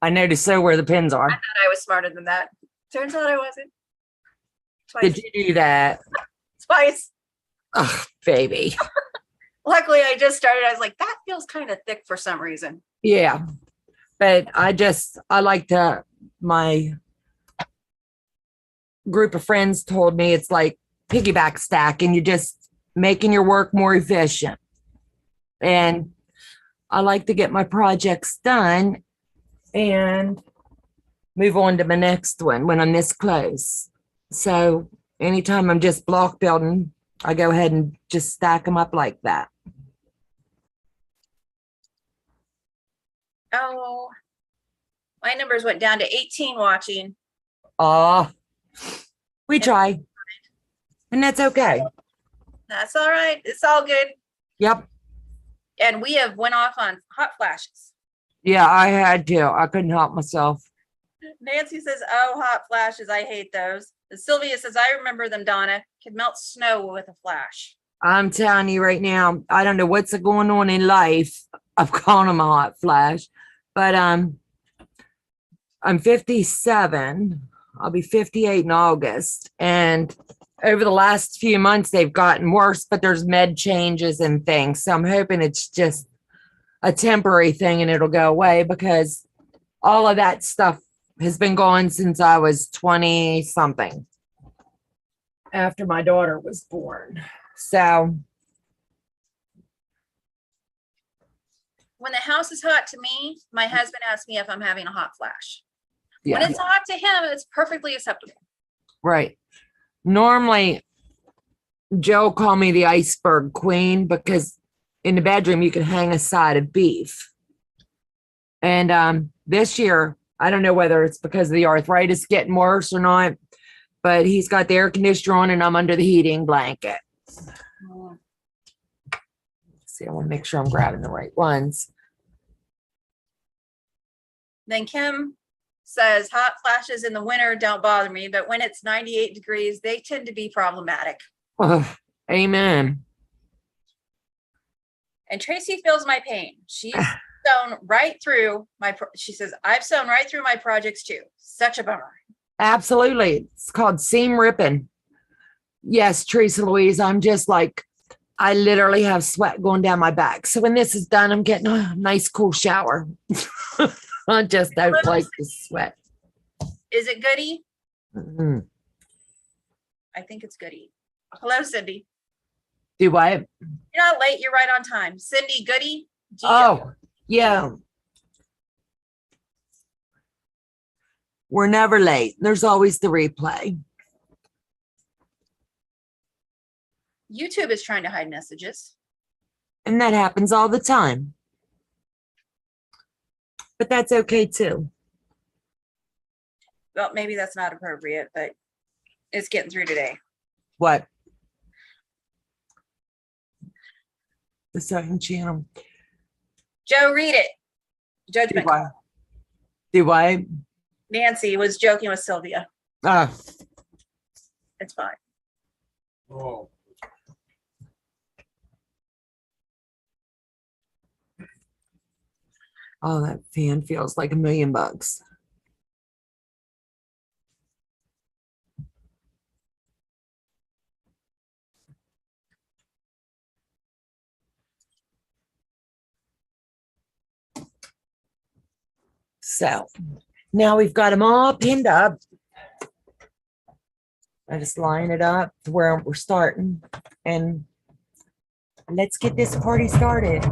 I know to sew where the pins are. I thought I was smarter than that. Turns out I wasn't. Twice. Did you do that? Twice. Oh, baby. Luckily, I just started. I was like, that feels kind of thick for some reason. Yeah. But I like to, my group of friends told me it's like piggyback stack, and you're just making your work more efficient. And I like to get my projects done and move on to my next one when I'm this close. So anytime I'm just block building, I go ahead and just stack them up like that. Oh, my numbers went down to 18 watching. Oh, we try. And that's okay. That's all right. It's all good. Yep. And we have went off on hot flashes. Yeah, I had to. I couldn't help myself. Nancy says, oh, hot flashes. I hate those. And Sylvia says, I remember them, Donna. Could melt snow with a flash. I'm telling you right now, I don't know what's going on in life. I'm calling them a hot flash. But I'm 57. I'll be 58 in August. And over the last few months, they've gotten worse, but there's med changes and things. So I'm hoping it's just a temporary thing and it'll go away, because all of that stuff has been going since I was 20 something, after my daughter was born. So when the house is hot to me, my husband asks me if I'm having a hot flash. yeah. When it's hot to him, it's perfectly acceptable. Right. Normally, Joe called me the iceberg queen, because in the bedroom you can hang a side of beef. And this year, I don't know whether it's because of the arthritis getting worse or not, but he's got the air conditioner on and I'm under the heating blanket. See, I want to make sure I'm grabbing the right ones. Then Kim says, hot flashes in the winter don't bother me, but when it's 98 degrees, they tend to be problematic. Oh, amen. And Tracy feels my pain. She's sewn right through she says, I've sewn right through my projects too. Such a bummer. Absolutely. It's called seam ripping. Yes, Teresa Louise, I'm just like, I literally have sweat going down my back. So when this is done, I'm getting a nice cool shower. I just don't like the sweat. Is it Goody? Mm-hmm. I think it's Goody. Hello, Cindy. Do I? You're not late. You're right on time. Cindy, Goody? Oh, yeah. We're never late. There's always the replay. YouTube is trying to hide messages. And that happens all the time. But that's okay too. Well, maybe that's not appropriate, but it's getting through today. What? The second channel. Joe, read it. Judgment. Do I? Nancy was joking with Sylvia. It's fine. Oh, Oh, that fan feels like $1 million. So now we've got them all pinned up. I just line it up to where we're starting, and let's get this party started.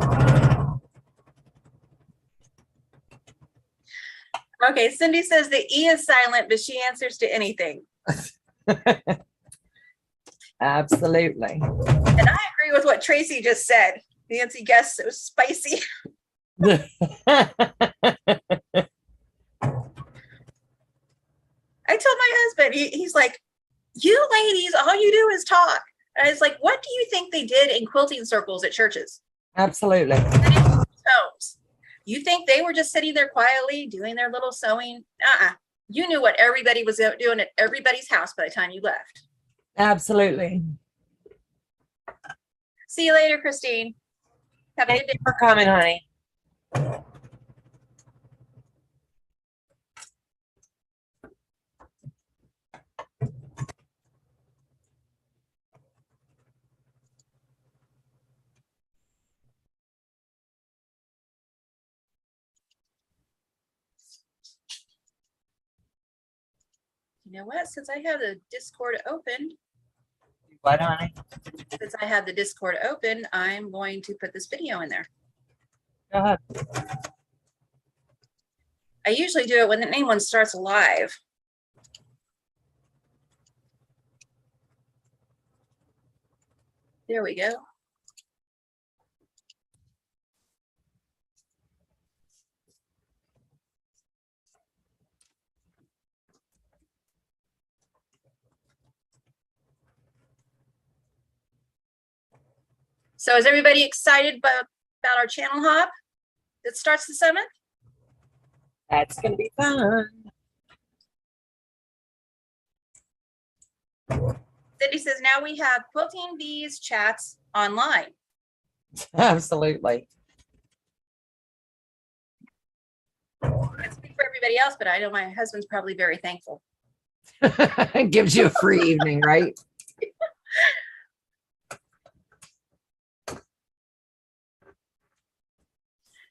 Okay, Cindy says the E is silent, but she answers to anything. Absolutely. And I agree with what Tracy just said. Nancy guessed it was spicy. I told my husband, he's like, you ladies, all you do is talk. And I was like, what do you think they did in quilting circles at churches? Absolutely. Homes. You think they were just sitting there quietly doing their little sewing? You knew what everybody was doing at everybody's house by the time you left. Absolutely. See you later, Christine. Have a good day. Thank you for coming, honey. You know what? Since I have the Discord open, What, honey? since I have the Discord open, I'm going to put this video in there. Go ahead. I usually do it when anyone starts live. There we go. So is everybody excited about our channel hop that starts the 7th? That's going to be fun. Cindy says, now we have Quilting Bees chats online. Absolutely. I can't speak for everybody else, but I know my husband's probably very thankful. It gives you a free evening, right?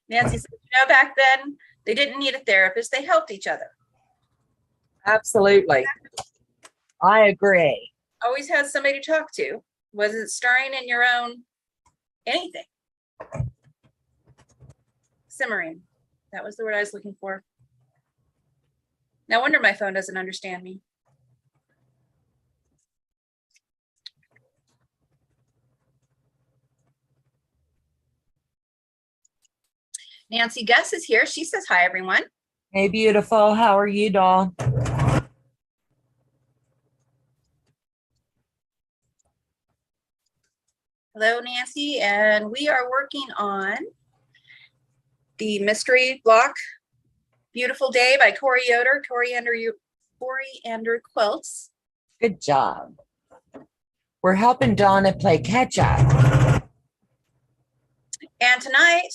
Nancy says, you know, back then they didn't need a therapist, they helped each other. Absolutely. I agree. Always had somebody to talk to. Wasn't stirring in your own anything. Simmering. That was the word I was looking for. No wonder my phone doesn't understand me. Nancy Gus is here. She says, hi, everyone. Hey, beautiful. How are you, doll? Hello, Nancy. And we are working on the mystery block, Beautiful Day by Coriander, Coriander Quilts. Good job. We're helping Donna play catch up. And tonight,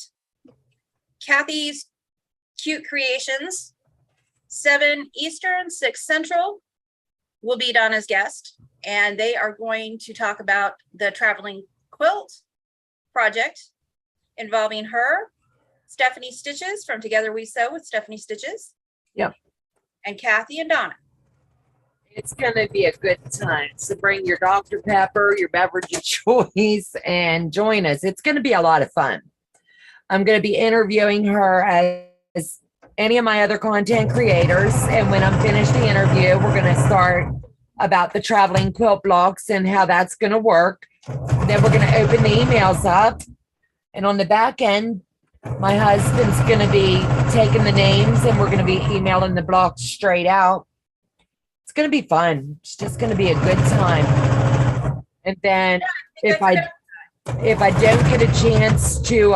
Kathy's Cute Creations, 7 Eastern, 6 Central, will be Donna's guest. And they are going to talk about the traveling quilt project involving her, Stephanie Stitches from Together We Sew with Stephanie Stitches. Yep. And Kathy and Donna. It's going to be a good time. So bring your Dr. Pepper, your beverage of choice, and join us. It's going to be a lot of fun. I'm going to be interviewing her as any of my other content creators. And when I'm finished the interview, we're going to start about the traveling quilt blocks and how that's going to work. Then we're going to open the emails up. And on the back end, my husband's going to be taking the names and we're going to be emailing the blocks straight out. It's going to be fun. It's just going to be a good time. And then if I don't get a chance to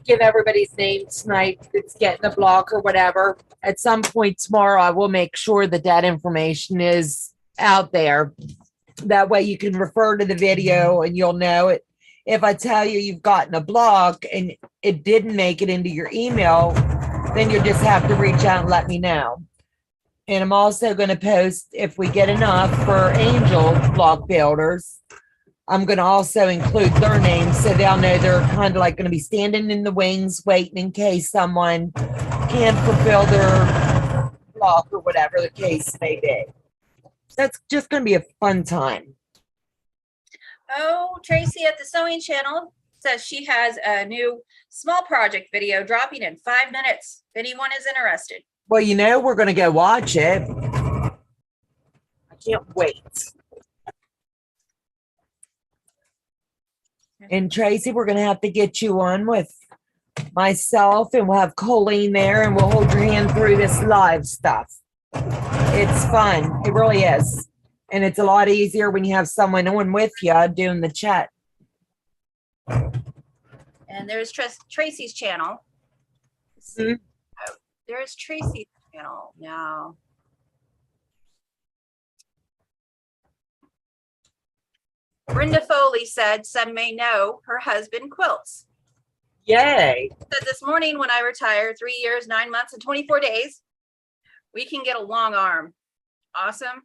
give everybody's name tonight that's getting the block or whatever, at some point tomorrow, I will make sure that that information is out there. That way you can refer to the video and you'll know it. If I tell you you've gotten a block and it didn't make it into your email, then you'll just have to reach out and let me know. And I'm also going to post, if we get enough for Angel block builders, I'm going to also include their names so they'll know they're kind of like going to be standing in the wings waiting in case someone can't fulfill their block or whatever the case may be. That's just going to be a fun time. Oh, Tracy at the Sewing Channel says she has a new small project video dropping in 5 minutes. If anyone is interested. Well, you know, we're going to go watch it. I can't wait. And Tracy, we're going to have to get you on with myself and we'll have Colleen there and we'll hold your hand through this live stuff. It's fun. It really is. And it's a lot easier when you have someone on with you doing the chat. And there's Tracy's channel. Mm-hmm. Oh, there's Tracy's channel now. Brenda Foley said some may know her husband quilts. Yay. Said this morning when I retire, 3 years, 9 months, and 24 days, we can get a long arm. Awesome.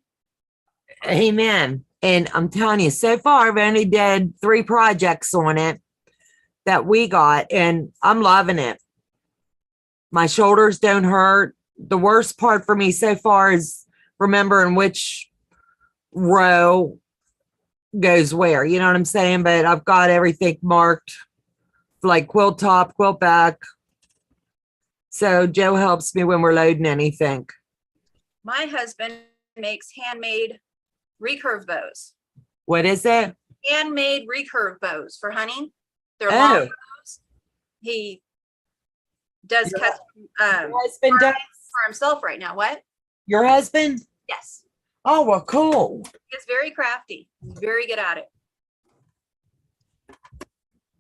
Amen. And I'm telling you, so far, I've only did 3 projects on it that we got, and I'm loving it. My shoulders don't hurt. The worst part for me so far is remembering which row goes where. You know what I'm saying? But I've got everything marked, like quilt top, quilt back. So Joe helps me when we're loading anything. My husband makes handmade recurve bows. What is it? handmade recurve bows for honey. They're Oh. long bows. He does Your- custom Your husband does? for himself right now. What? Your husband? Yes. Oh, well, cool. He's very crafty. He's very good at it.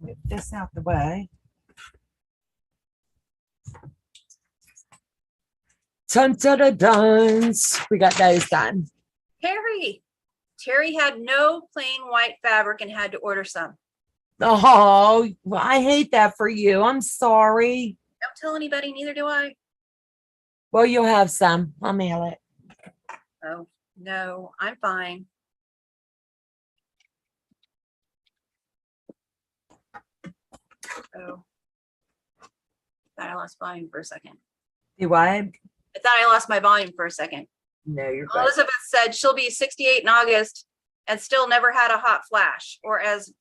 Get this out the way. Dun, dun, dun, dun. We got those done. Terry had no plain white fabric and had to order some. Oh, well, I hate that for you. I'm sorry. Don't tell anybody, neither do I. Well, you'll have some. I'll mail it. Oh, no, I'm fine. Oh. Thought I lost volume for a second. Do I? I thought I lost my volume for a second. No, you're good. Elizabeth said she'll be 68 in August and still never had a hot flash, or as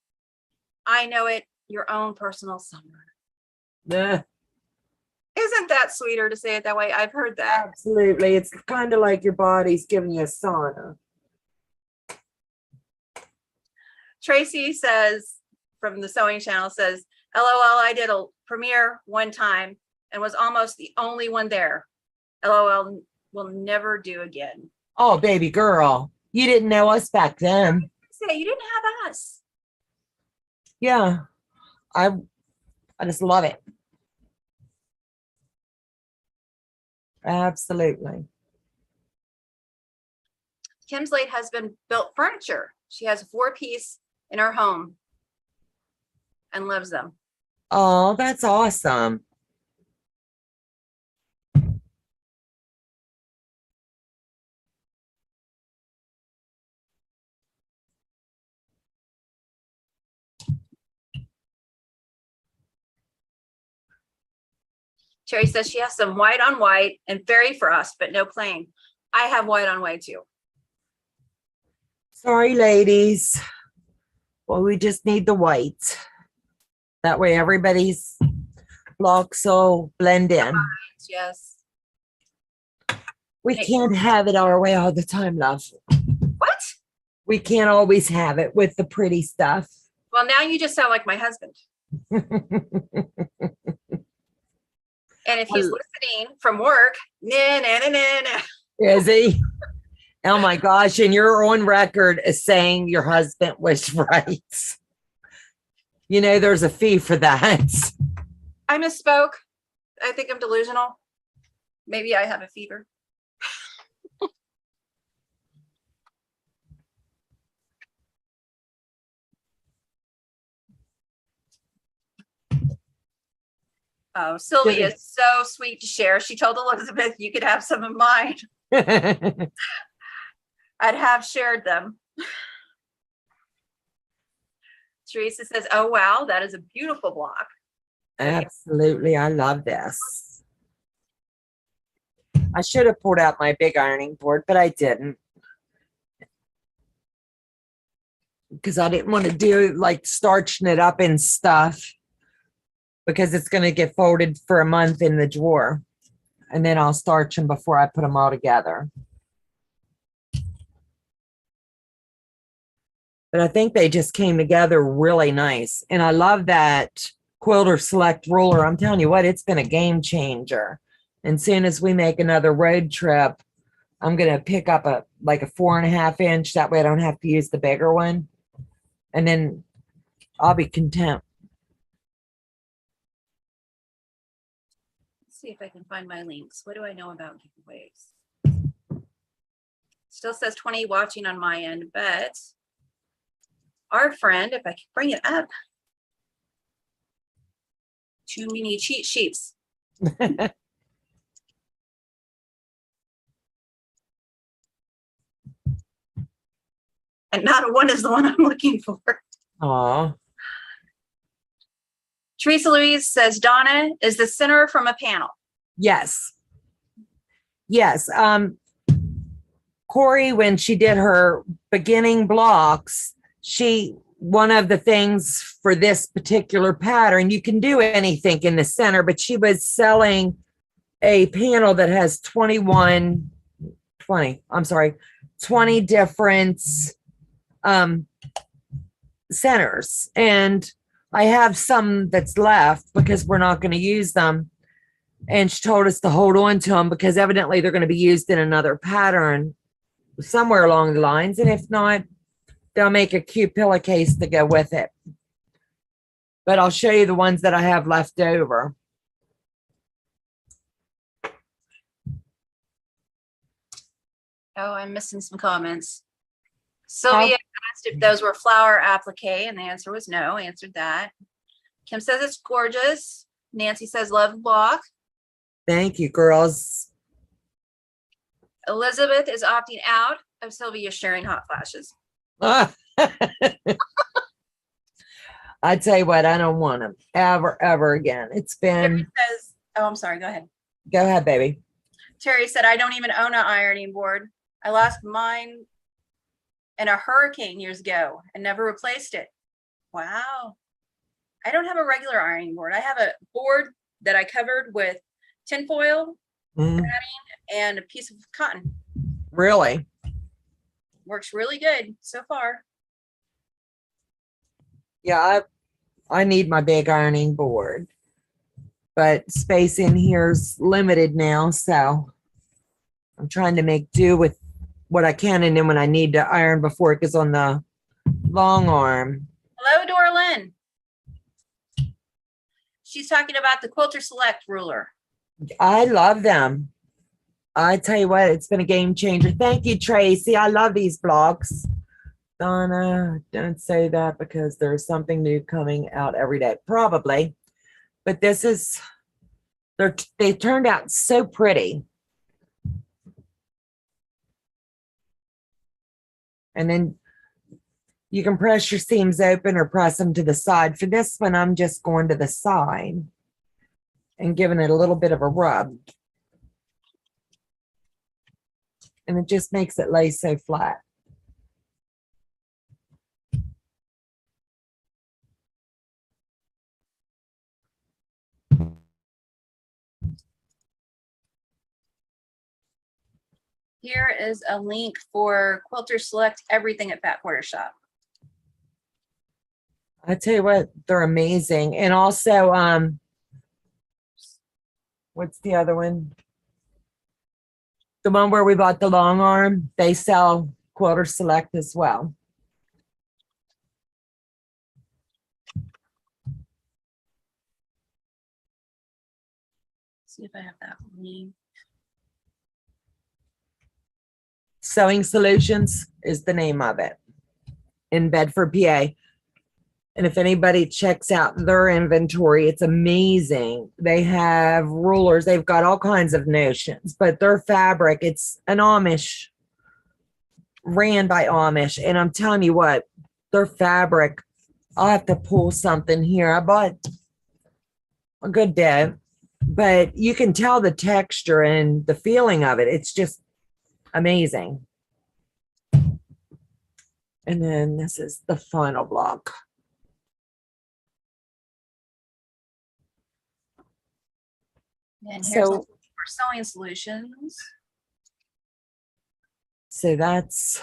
I know it, your own personal summer. Nah, Isn't that sweeter to say it that way? I've heard that. absolutely. It's kind of like your body's giving you a sauna. Tracy says, from the sewing channel, says, LOL, I did a premiere one time and was almost the only one there. LOL, will never do again. Oh, baby girl. You didn't know us back then. Say, you didn't have us. Yeah. I just love it. Absolutely. Kim's late husband built furniture. She has a 4-piece in her home and loves them. Oh, that's awesome. Terry says she has some white on white and fairy frost, but no plain. I have white on white too. Sorry, ladies. Well, we just need the white. That way everybody's blocks will blend in. Yes. We Hey. can't have it our way all the time, love. What? We can't always have it with the pretty stuff. Well, now you just sound like my husband. And if he's listening from work, nah, nah, nah, nah, nah. Is he? Oh my gosh. And you're on record as saying your husband was right. You know, there's a fee for that. I misspoke. I think I'm delusional. Maybe I have a fever. Oh, Sylvia is so sweet to share. She told Elizabeth you could have some of mine. I'd have shared them. Teresa says, oh, wow, that is a beautiful block. Absolutely. I love this. I should have pulled out my big ironing board, but I didn't. Because I didn't want to do like starching it up and stuff. Because it's going to get folded for a month in the drawer. And then I'll starch them before I put them all together. But I think they just came together really nice. And I love that Quilter Select ruler. I'm telling you what, it's been a game changer. And soon as we make another road trip, I'm going to pick up a 4.5 inch. That way I don't have to use the bigger one. And then I'll be content. See if I can find my links. What do I know about giveaways? Still says 20 watching on my end, but our friend, if I can bring it up, too many cheat sheets. And not one is the one I'm looking for. Aw. Teresa Louise says Donna is the center from a panel. Yes. Yes. Corey, when she did her beginning blocks, one of the things for this particular pattern, you can do anything in the center, but she was selling a panel that has 20 different centers, and I have some that's left because we're not going to use them. And she told us to hold on to them because evidently they're going to be used in another pattern somewhere along the lines. And if not, they'll make a cute pillowcase to go with it. But I'll show you the ones that I have left over. Oh, I'm missing some comments. Sylvia asked if those were flower applique, and the answer was no. Answered that. Kim says it's gorgeous. Nancy says love the block. Thank you, girls. Elizabeth is opting out of Sylvia sharing hot flashes. I tell you what, I don't want them ever again. It's Terry been. says, oh, I'm sorry. Go ahead. Go ahead, baby. Terry said, I don't even own an ironing board. I lost mine in a hurricane years ago and never replaced it. Wow. I don't have a regular ironing board. I have a board that I covered with tinfoil and a piece of cotton. Really? Works really good so far. Yeah, I need my big ironing board, but space in here's limited now, so I'm trying to make do with what I can, and then when I need to iron before it goes on the long arm. Hello, Dorlyn. She's talking about the Quilter Select ruler. I love them. I tell you what, it's been a game changer. Thank you, Tracy. I love these blocks. Donna, don't say that because there's something new coming out every day. Probably. But this is, they turned out so pretty. And then you can press your seams open or press them to the side. For this one, I'm just going to the side and giving it a little bit of a rub. And it just makes it lay so flat. Here is a link for Quilter Select everything at Fat Quarter Shop. I tell you what, they're amazing. And also, what's the other one? The one where we bought the long arm, they sell Quilter Select as well. See if I have that link. Sewing Solutions is the name of it in Bedford, PA. And if anybody checks out their inventory, it's amazing. They have rulers. They've got all kinds of notions, but their fabric, it's an Amish, ran by Amish. And I'm telling you what, their fabric, I'll have to pull something here. I bought a good bit, but you can tell the texture and the feeling of it. It's just amazing. And then this is the final block. And here's So, for Sewing Solutions. So that's,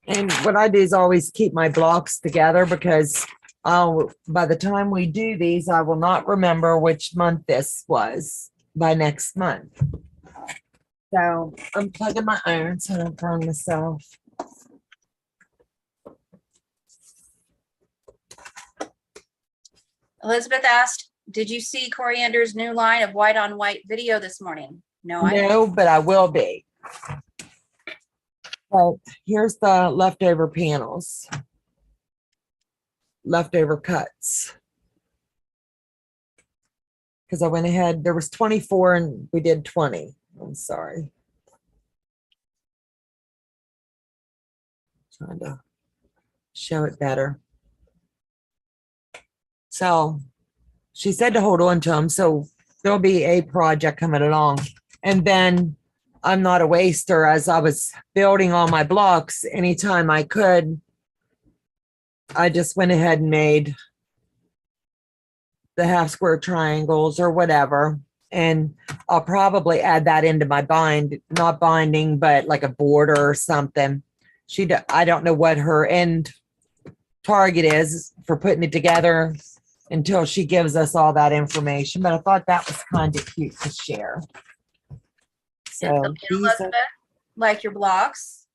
and what I do is always keep my blocks together because by the time we do these, I will not remember which month this was by next month. So I'm plugging my iron so I don't burn myself. Elizabeth asked, did you see Coriander's new line of white on white video this morning? No, I didn't. No, but I will be. But here's the leftover panels. Leftover cuts. Because I went ahead, there was 24 and we did 20. I'm sorry. Trying to show it better. So she said to hold on to them. So there'll be a project coming along. And then I'm not a waster. As I was building all my blocks, anytime I could, I just went ahead and made the half square triangles or whatever. And I'll probably add that into my not binding, but like a border or something. I don't know what her end target is for putting it together until she gives us all that information. But I thought that was kind of cute to share. So these are, like your blocks.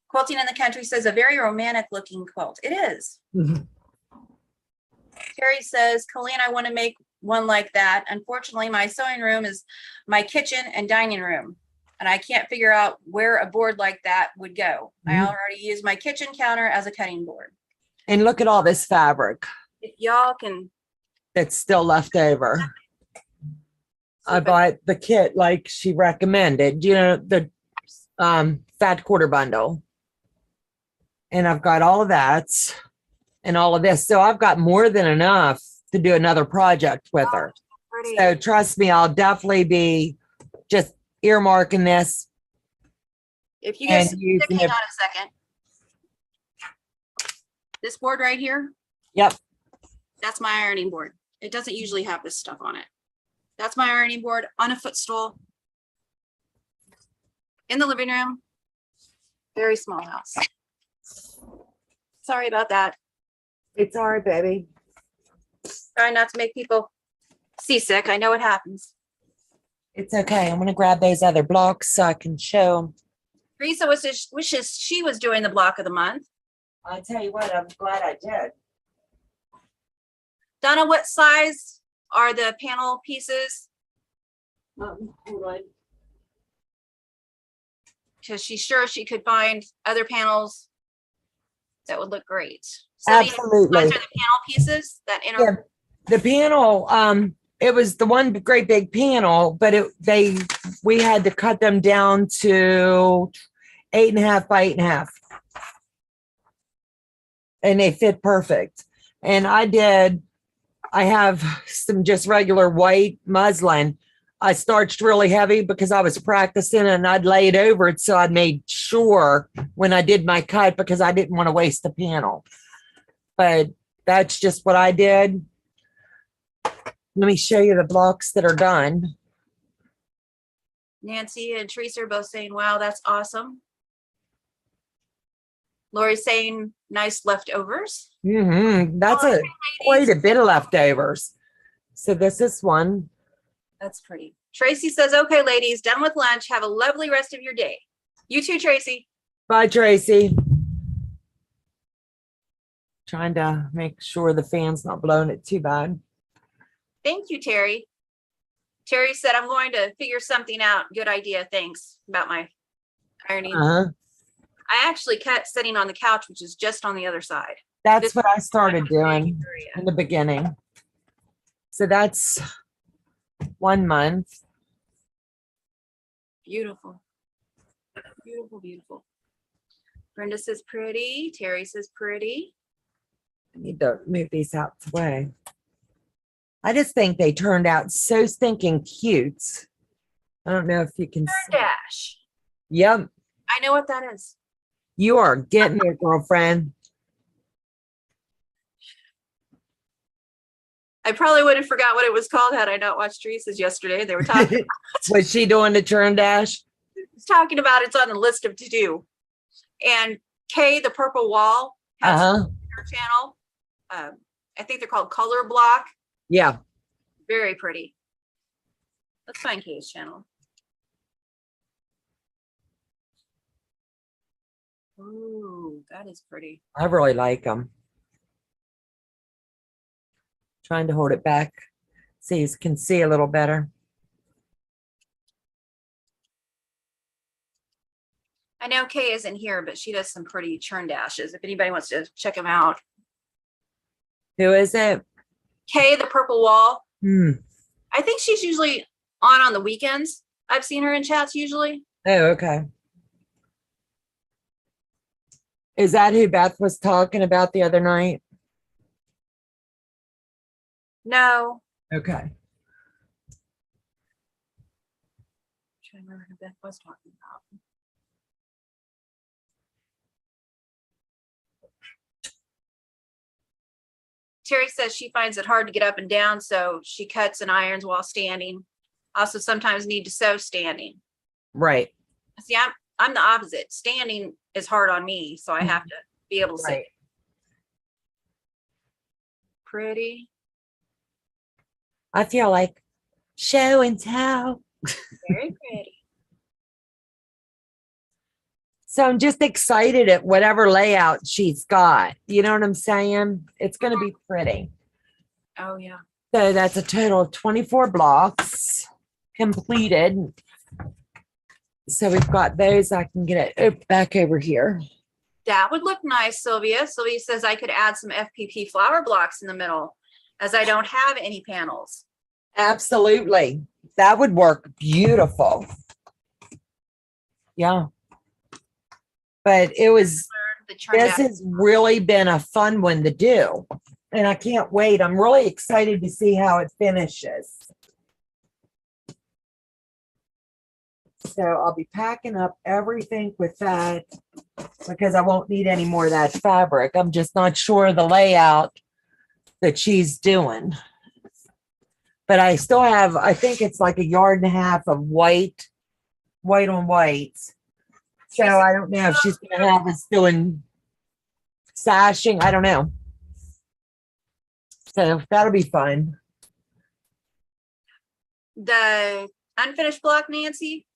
Quilting in the Country says a very romantic looking quilt. It is. Terry says, Colleen, I want to make one like that. Unfortunately, my sewing room is my kitchen and dining room, and I can't figure out where a board like that would go. I already use my kitchen counter as a cutting board. and look at all this fabric If y'all can, that's still left over. I bought the kit like she recommended, you know, the fat quarter bundle. And I've got all of that and all of this. So I've got more than enough to do another project with her. pretty. So trust me, I'll definitely be just earmarking this. If you guys and using hang it. on a second. This board right here, Yep. that's my ironing board. It doesn't usually have this stuff on it. That's my ironing board on a footstool in the living room. Very small house. Sorry about that. It's all right, baby. Trying not to make people seasick. I know it happens. It's okay. I'm going to grab those other blocks so I can show them. Teresa wishes she was doing the block of the month. I tell you what, I'm glad I did. Donna, what size are the panel pieces? Hold on. Because she's sure she could find other panels that would look great. So these Absolutely. are the panel pieces that Yeah, the panel, it was the one great big panel, but we had to cut them down to 8.5 by 8.5. And they fit perfect. And I have some just regular white muslin. I starched really heavy because I was practicing, and I'd lay it over it. So I made sure when I did my cut, because I didn't want to waste the panel. But that's just what I did. Let me show you the blocks that are done. Nancy and Teresa are both saying, wow, that's awesome. Lori's saying nice leftovers. That's Oh, quite a bit of leftovers. So this is one. That's pretty. Tracy says, okay, ladies, done with lunch. Have a lovely rest of your day. You too, Tracy. Bye, Tracy. Trying to make sure the fan's not blowing it too bad. Thank you, Terry. Terry said, I'm going to figure something out. Good idea. Thanks about my ironing. I actually cut sitting on the couch, which is just on the other side. That's what I started doing in the beginning. So that's 1 month. Beautiful. Beautiful, beautiful. Brenda says pretty. Terry says pretty. I need to move these out the way. I just think they turned out so stinking cute. I don't know if you can see. Dash. Yep. I know what that is. You are getting it, girlfriend. I probably would have forgot what it was called had I not watched Teresa's yesterday. They were talking Was she doing the turn dash? talking about it's on the list of to do. And Kay, the purple wall, has her channel. I think they're called Color Block. Yeah. Very pretty. Let's find Kay's channel. Ooh, that is pretty. I really like them. Trying to hold it back so you can see a little better. I know Kay isn't here, but she does some pretty churn dashes. If anybody wants to check them out. Who is it? Kay, the purple wall. I I think she's usually on the weekends. I've seen her in chats usually. Oh, okay. Is that who Beth was talking about the other night? No. Okay. I'm trying to remember who Beth was talking about. Terry says she finds it hard to get up and down, so she cuts and irons while standing. Also sometimes need to sew standing. Right. See, I'm the opposite. Standing is hard on me, so I have to be able to sit. Right. pretty? I feel like show and tell. Very pretty. So I'm just excited at whatever layout she's got. You know what I'm saying? It's going to be pretty. Oh, yeah. So that's a total of 24 blocks completed. So we've got those. I can get it back over here. That would look nice, Sylvia. Sylvia says I could add some FPP flower blocks in the middle as I don't have any panels. Absolutely. That would work beautiful. Yeah. But it was, this has really been a fun one to do. And I can't wait. I'm really excited to see how it finishes. So I'll be packing up everything with that because I won't need any more of that fabric. I'm just not sure of the layout that she's doing. But I still have, I think it's like 1.5 yards of white on white. So I don't know if she's going to have us doing sashing. I don't know. So that'll be fun. The unfinished block, Nancy,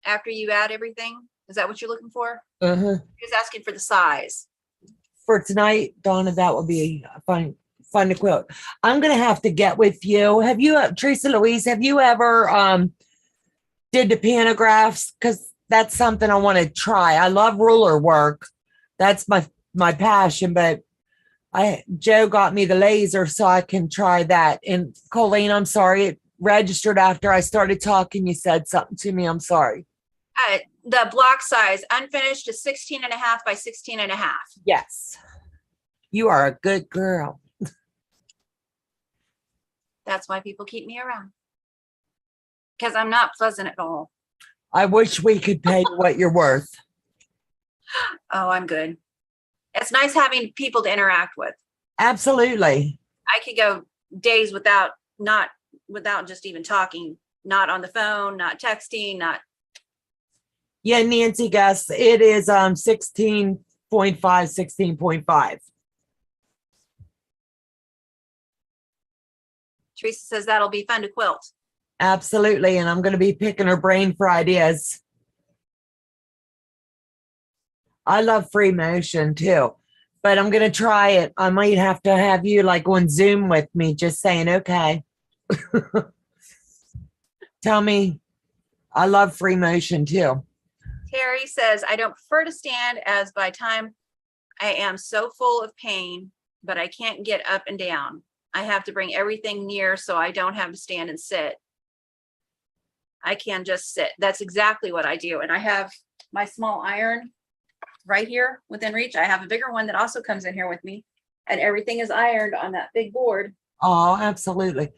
after you add everything, is that what you're looking for? Uh-huh. He's asking for the size. For tonight, Donna, that will be fun to quilt. I'm going to have to get with you. Have you, Teresa Louise, have you ever did the pantographs? Because that's something I want to try. I love ruler work. That's my passion, but Joe got me the laser so I can try that. And Colleen, I'm sorry, it registered after I started talking. You said something to me. I'm sorry. The block size unfinished is 16.5 by 16.5. Yes. You are a good girl. That's why people keep me around. Because I'm not pleasant at all. I wish we could pay you what you're worth. Oh, I'm good. It's nice having people to interact with. Absolutely. I could go days without just even talking, not on the phone, not texting, not. Yeah, Nancy, guess it is 16.5, 16.5. Teresa says that'll be fun to quilt. Absolutely. And I'm going to be picking her brain for ideas. I love free motion too, but I'm going to try it. I might have to have you like on Zoom with me, just saying, okay. Tell me, I love free motion too. Terry says, I don't prefer to stand as by time I am so full of pain, but I can't get up and down. I have to bring everything near so I don't have to stand and sit. I can just sit. That's exactly what I do. And I have my small iron right here within reach. I have a bigger one that also comes in here with me, and everything is ironed on that big board. Oh, absolutely.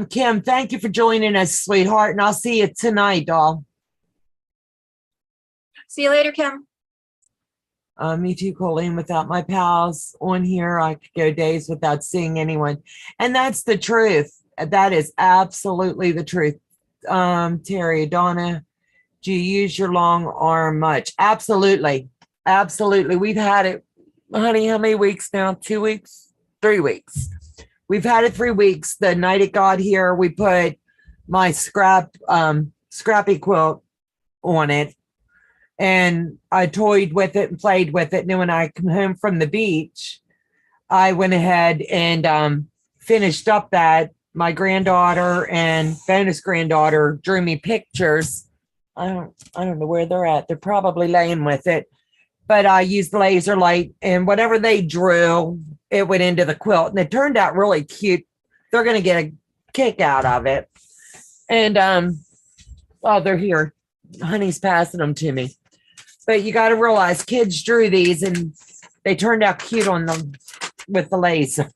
Kim, thank you for joining us, sweetheart. And I'll see you tonight, doll. See you later, Kim. Me too, Colleen. Without my pals on here, I could go days without seeing anyone. And that's the truth. That is absolutely the truth. Terry, Donna, do you use your long arm much? Absolutely. Absolutely. We've had it, honey, how many weeks now? 2 weeks? 3 weeks. We've had it 3 weeks. The night it got here, we put my scrappy quilt on it. And I toyed with it and played with it. And then when I come home from the beach, I went ahead and finished up that. My granddaughter and bonus granddaughter drew me pictures. I don't know where they're at. They're probably laying with it. But I used laser light, and whatever they drew, it went into the quilt. And it turned out really cute. They're going to get a kick out of it. And, oh, they're here. Honey's passing them to me. But you got to realize kids drew these, and they turned out cute on them with the laser.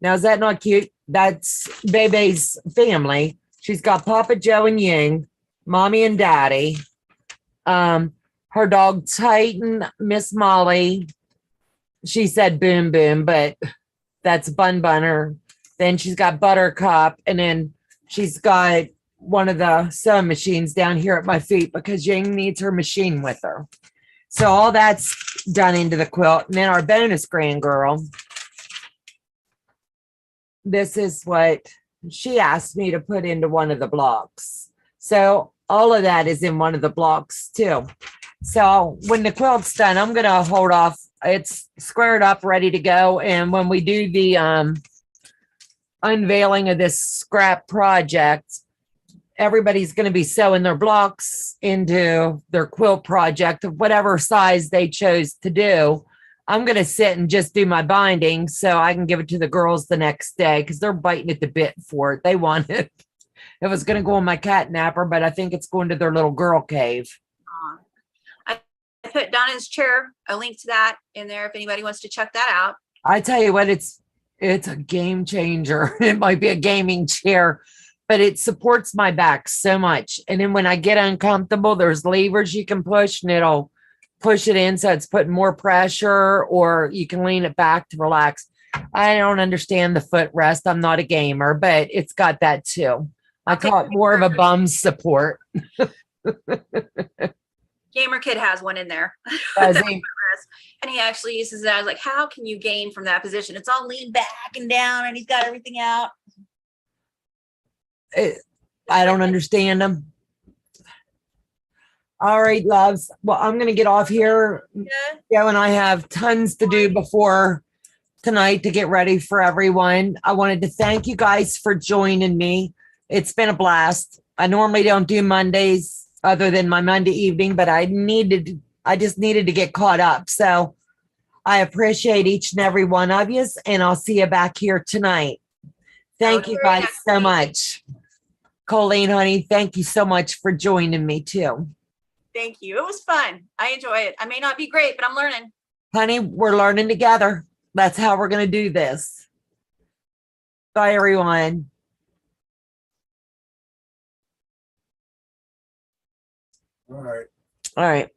Now, is that not cute? That's Bebe's family. She's got Papa Joe and Ying, Mommy and Daddy. Her dog Titan, Miss Molly. She said Boom Boom, but that's Bun Bunner. Then she's got Buttercup, and then she's got one of the sewing machines down here at my feet because Ying needs her machine with her. So all that's done into the quilt. And then our bonus grand girl. This is what she asked me to put into one of the blocks. So all of that is in one of the blocks too. So when the quilt's done, I'm going to hold off. It's squared up, ready to go. And when we do the unveiling of this scrap project, everybody's going to be sewing their blocks into their quilt project of whatever size they chose to do. I'm going to sit and just do my binding so I can give it to the girls the next day because they're biting at the bit for it. They want it. It was going to go on my cat napper, but I think it's going to their little girl cave. I put Donna's chair, a link to that in there if anybody wants to check that out. I tell you what, it's a game changer. It might be a gaming chair, but it supports my back so much. And then when I get uncomfortable, there's levers you can push and it'll push it in so it's putting more pressure, or you can lean it back to relax. I don't understand the footrest. I'm not a gamer, but it's got that too. I call it more of a bum support. Gamer Kid has one in there. Does he? And he actually uses it. I was like, how can you game from that position? It's all leaned back and down and he's got everything out. I don't understand them. All right, loves. Well, I'm going to get off here. Joe and I have tons to do before tonight to get ready for everyone. I wanted to thank you guys for joining me. It's been a blast. I normally don't do Mondays other than my Monday evening, but I just needed to get caught up. So I appreciate each and every one of you, and I'll see you back here tonight. Thank you guys so much. Colleen, honey, thank you so much for joining me too. Thank you. It was fun. I enjoy it. I may not be great, but I'm learning. Honey, we're learning together. That's how we're going to do this. Bye, everyone. All right. All right.